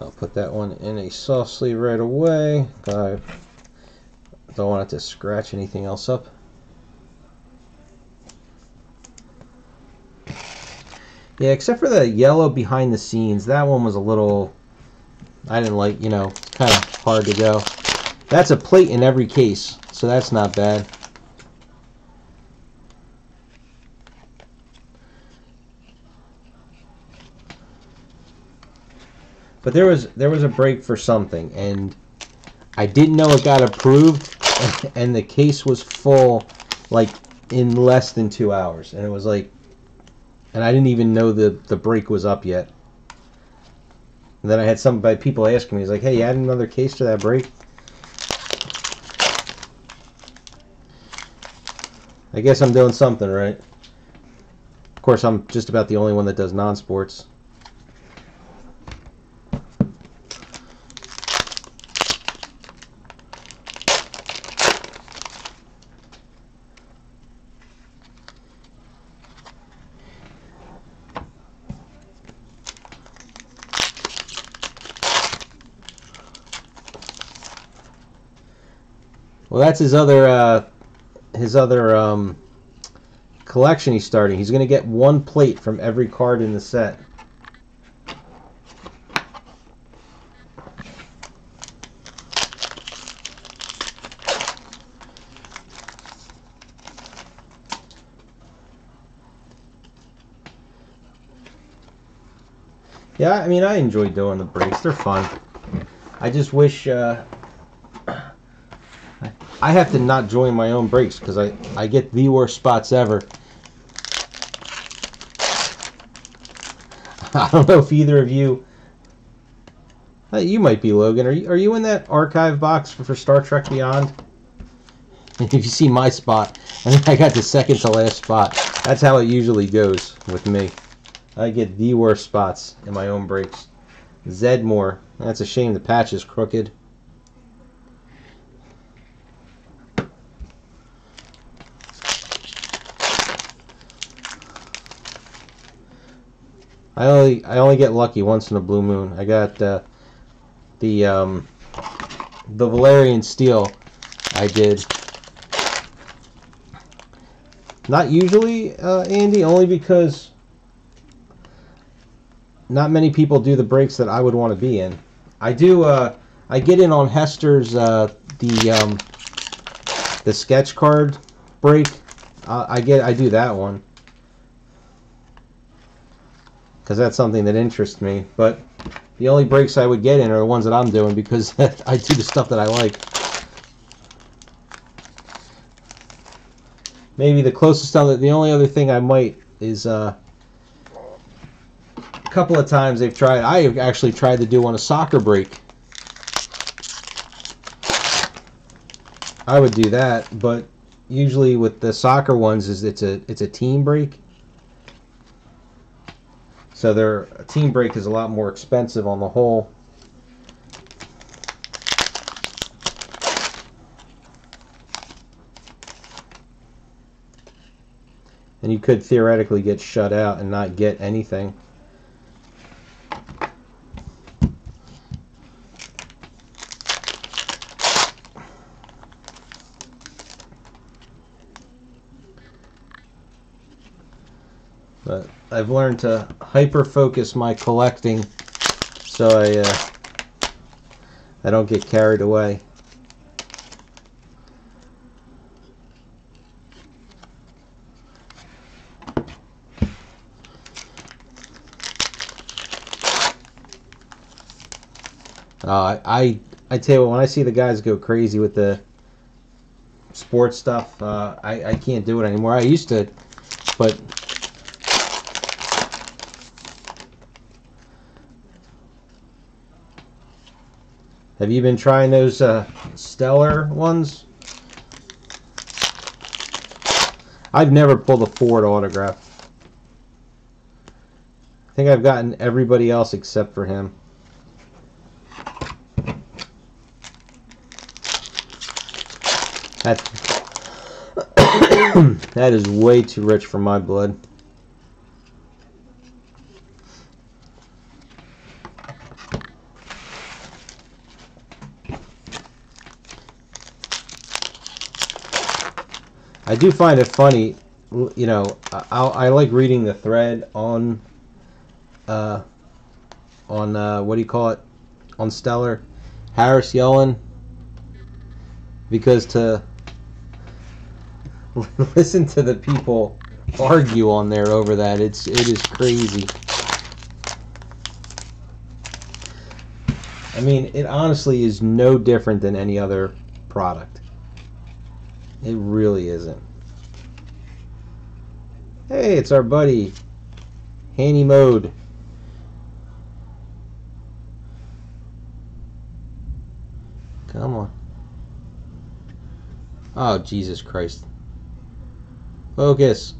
I'll put that one in a soft sleeve right away. I don't want it to scratch anything else up. Yeah, except for the yellow behind the scenes. That one was a little, I didn't like, kind of hard to go. That's a plate in every case, so that's not bad. But there was a break for something, and I didn't know it got approved, and the case was full, like, in less than 2 hours. And it was like, and I didn't even know the break was up yet. And then I had people asking me, he's like, hey, you added another case to that break? I guess I'm doing something right. Of course, I'm just about the only one that does non-sports. Well, that's his other collection he's starting. He's going to get 1 plate from every card in the set. Yeah, I mean, I enjoy doing the breaks. They're fun. I just wish I have to not join my own breaks because I get the worst spots ever. I don't know if either of you, you might be, Logan. Are you in that archive box for Star Trek Beyond? If you see my spot, I think I got the second to last spot. That's how it usually goes with me. I get the worst spots in my own breaks. Zedmore. That's a shame the patch is crooked. I only get lucky once in a blue moon. I got the Valerian steel. I did. Not usually, Andy, only because not many people do the breaks that I would want to be in. I do. I get in on Hester's the sketch card break. I do that one because that's something that interests me. But the only breaks I would get in are the ones that I'm doing because I do the stuff that I like. Maybe the closest other, the only other thing I might is a couple of times they've tried. I have actually tried to do on a soccer break. I would do that, but usually with the soccer ones is it's a team break. So a team break is a lot more expensive on the whole. And you could theoretically get shut out and not get anything. But I've learned to hyper-focus my collecting so I don't get carried away. I tell you what, when I see the guys go crazy with the sports stuff, I can't do it anymore. I used to, but have you been trying those Stellar ones? I've never pulled a Ford autograph. I think I've gotten everybody else except for him. That is way too rich for my blood. I do find it funny, you know, I like reading the thread on what do you call it, on Stellar, Harris Yellen, because to listen to the people argue on there over that, it is crazy. I mean, it honestly is no different than any other product. It really isn't. Hey, it's our buddy Hanny Mode. Come on. Oh, Jesus Christ. Focus.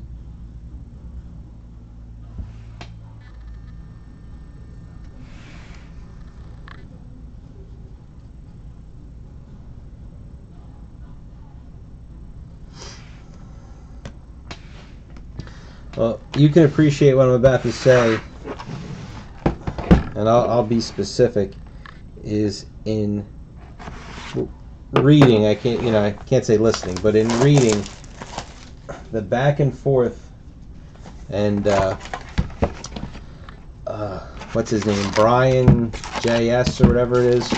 Well, you can appreciate what I'm about to say, and I'll be specific, is in reading, I can't say listening, but in reading, the back and forth, and what's his name, Brian JS or whatever it is,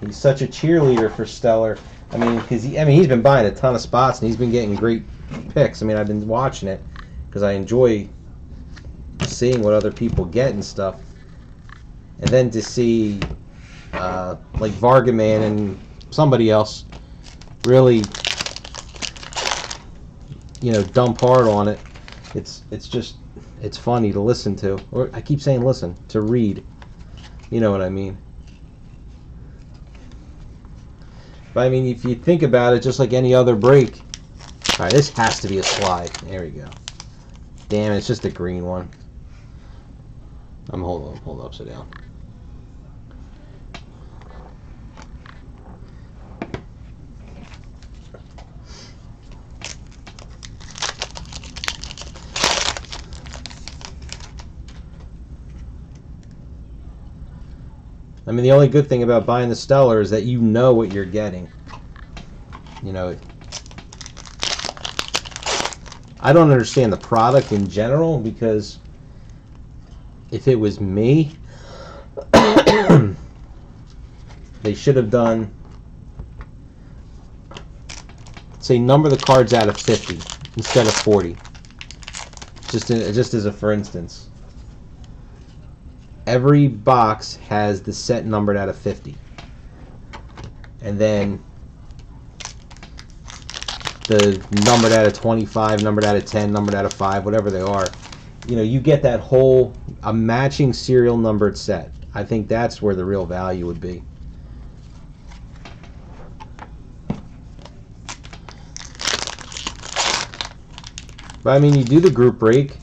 he's such a cheerleader for Stellar. I mean, because he's been buying a ton of spots and he's been getting great picks. I mean, I've been watching it because I enjoy seeing what other people get and stuff, and then to see like Vargaman and somebody else really, dump hard on it. It's funny to listen to, or I keep saying listen, to read. You know what I mean? But I mean, if you think about it, just like any other break. All right, this has to be a slide. There we go. Damn, it's just a green one. I'm hold upside down. I mean, the only good thing about buying the Stellar is that you know what you're getting. You know, I don't understand the product in general, because if it was me, they should have done, say, number the cards out of 50 instead of 40. Just as a for instance. Every box has the set numbered out of 50. And then the numbered out of 25, numbered out of 10, numbered out of 5, whatever they are. You know, you get that whole, a matching serial numbered set. I think that's where the real value would be. But I mean, you do the group break.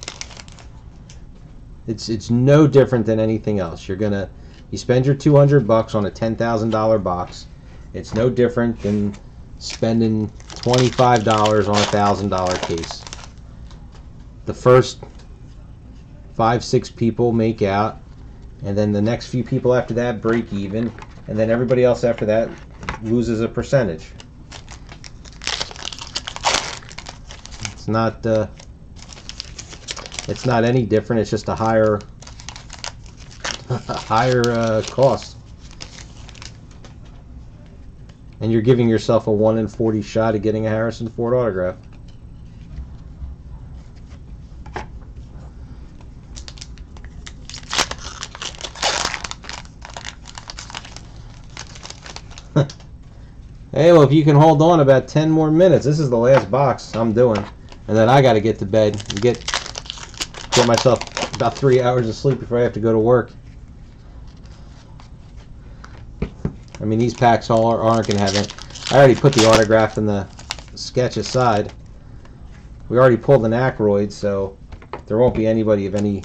It's no different than anything else. You spend your $200 on a $10,000 box. It's no different than spending $25 on a $1,000 case. The first 5-6 people make out, and then the next few people after that break even, and then everybody else after that loses a percentage. It's not any different. It's just a higher cost, and you're giving yourself a 1 in 40 shot at getting a Harrison Ford autograph. Hey, well, if you can hold on about 10 more minutes, this is the last box I'm doing, and then I got to get to bed and get myself about 3 hours of sleep before I have to go to work. I mean, these packs aren't going to have it. I already put the autograph and the sketch aside. We already pulled an Ackroyd, so there won't be anybody of any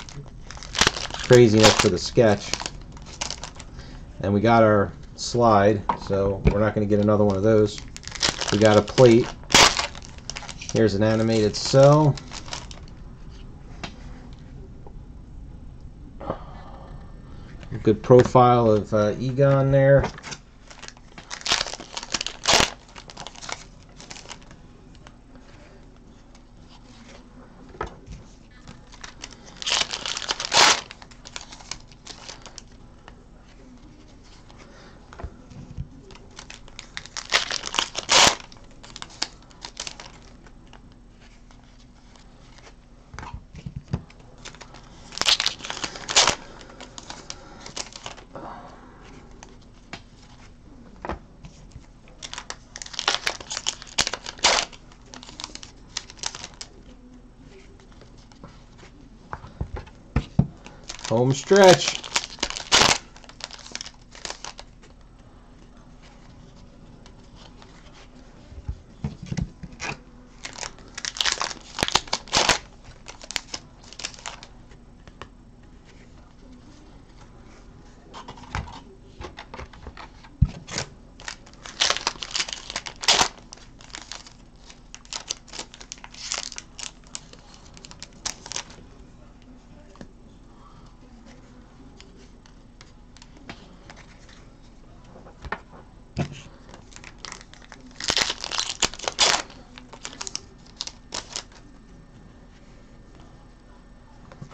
craziness for the sketch. And we got our slide, so we're not going to get another one of those. We got a plate. Here's an animated cell. A good profile of Egon there. Home stretch.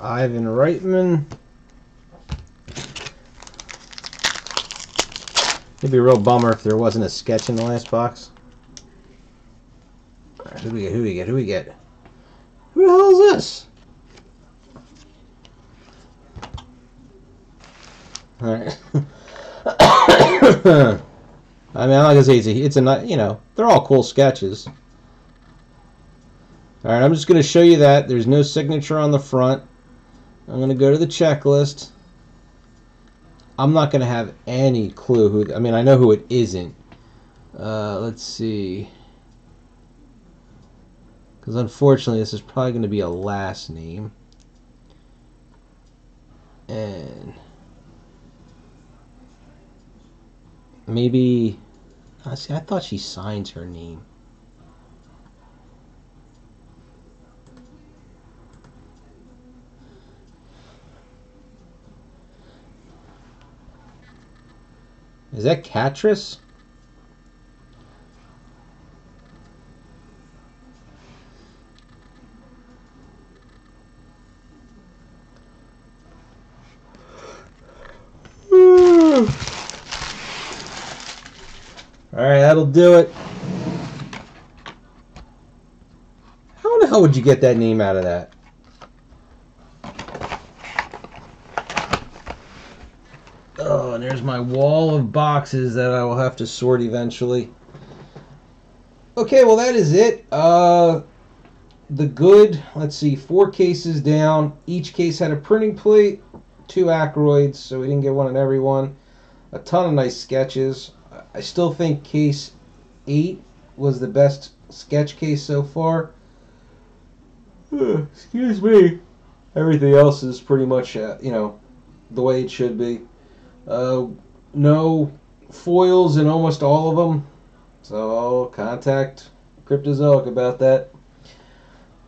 Ivan Reitman. It'd be a real bummer if there wasn't a sketch in the last box. All right, who do we get? Who do we get? Who do we get? Who the hell is this? All right. I mean, I'm not gonna say it's a you know, they're all cool sketches. All right, I'm just gonna show you that there's no signature on the front. I'm going to go to the checklist. I'm not going to have any clue who... I mean, I know who it isn't. Let's see. Because unfortunately, this is probably going to be a last name. And... maybe... see, I thought she signed her name. Is that Catrice? Alright, that'll do it. How the hell would you get that name out of that? Oh, and there's my wall of boxes that I will have to sort eventually. Okay, well that is it. The good, let's see, 4 cases down. Each case had a printing plate, 2 Ackroyds, so we didn't get one on every one. A ton of nice sketches. I still think case 8 was the best sketch case so far. Excuse me. Everything else is pretty much, you know, the way it should be. No foils in almost all of them, so I'll contact Cryptozoic about that.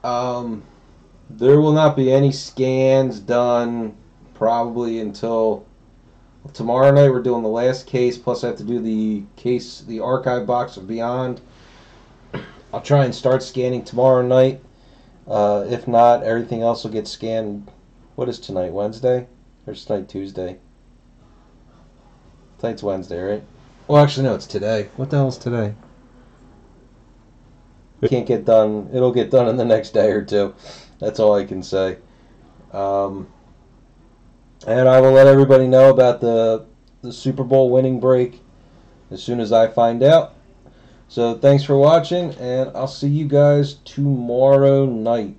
There will not be any scans done probably until tomorrow night. We're doing the last case, plus I have to do the archive box of Beyond. I'll try and start scanning tomorrow night. If not, everything else will get scanned. What is tonight, Wednesday? Or is tonight Tuesday? Tonight's Wednesday, right? Well, actually, no, it's today. What the hell is today? It can't get done. It'll get done in the next day or two. That's all I can say. And I will let everybody know about the Super Bowl winning break as soon as I find out. So thanks for watching, and I'll see you guys tomorrow night.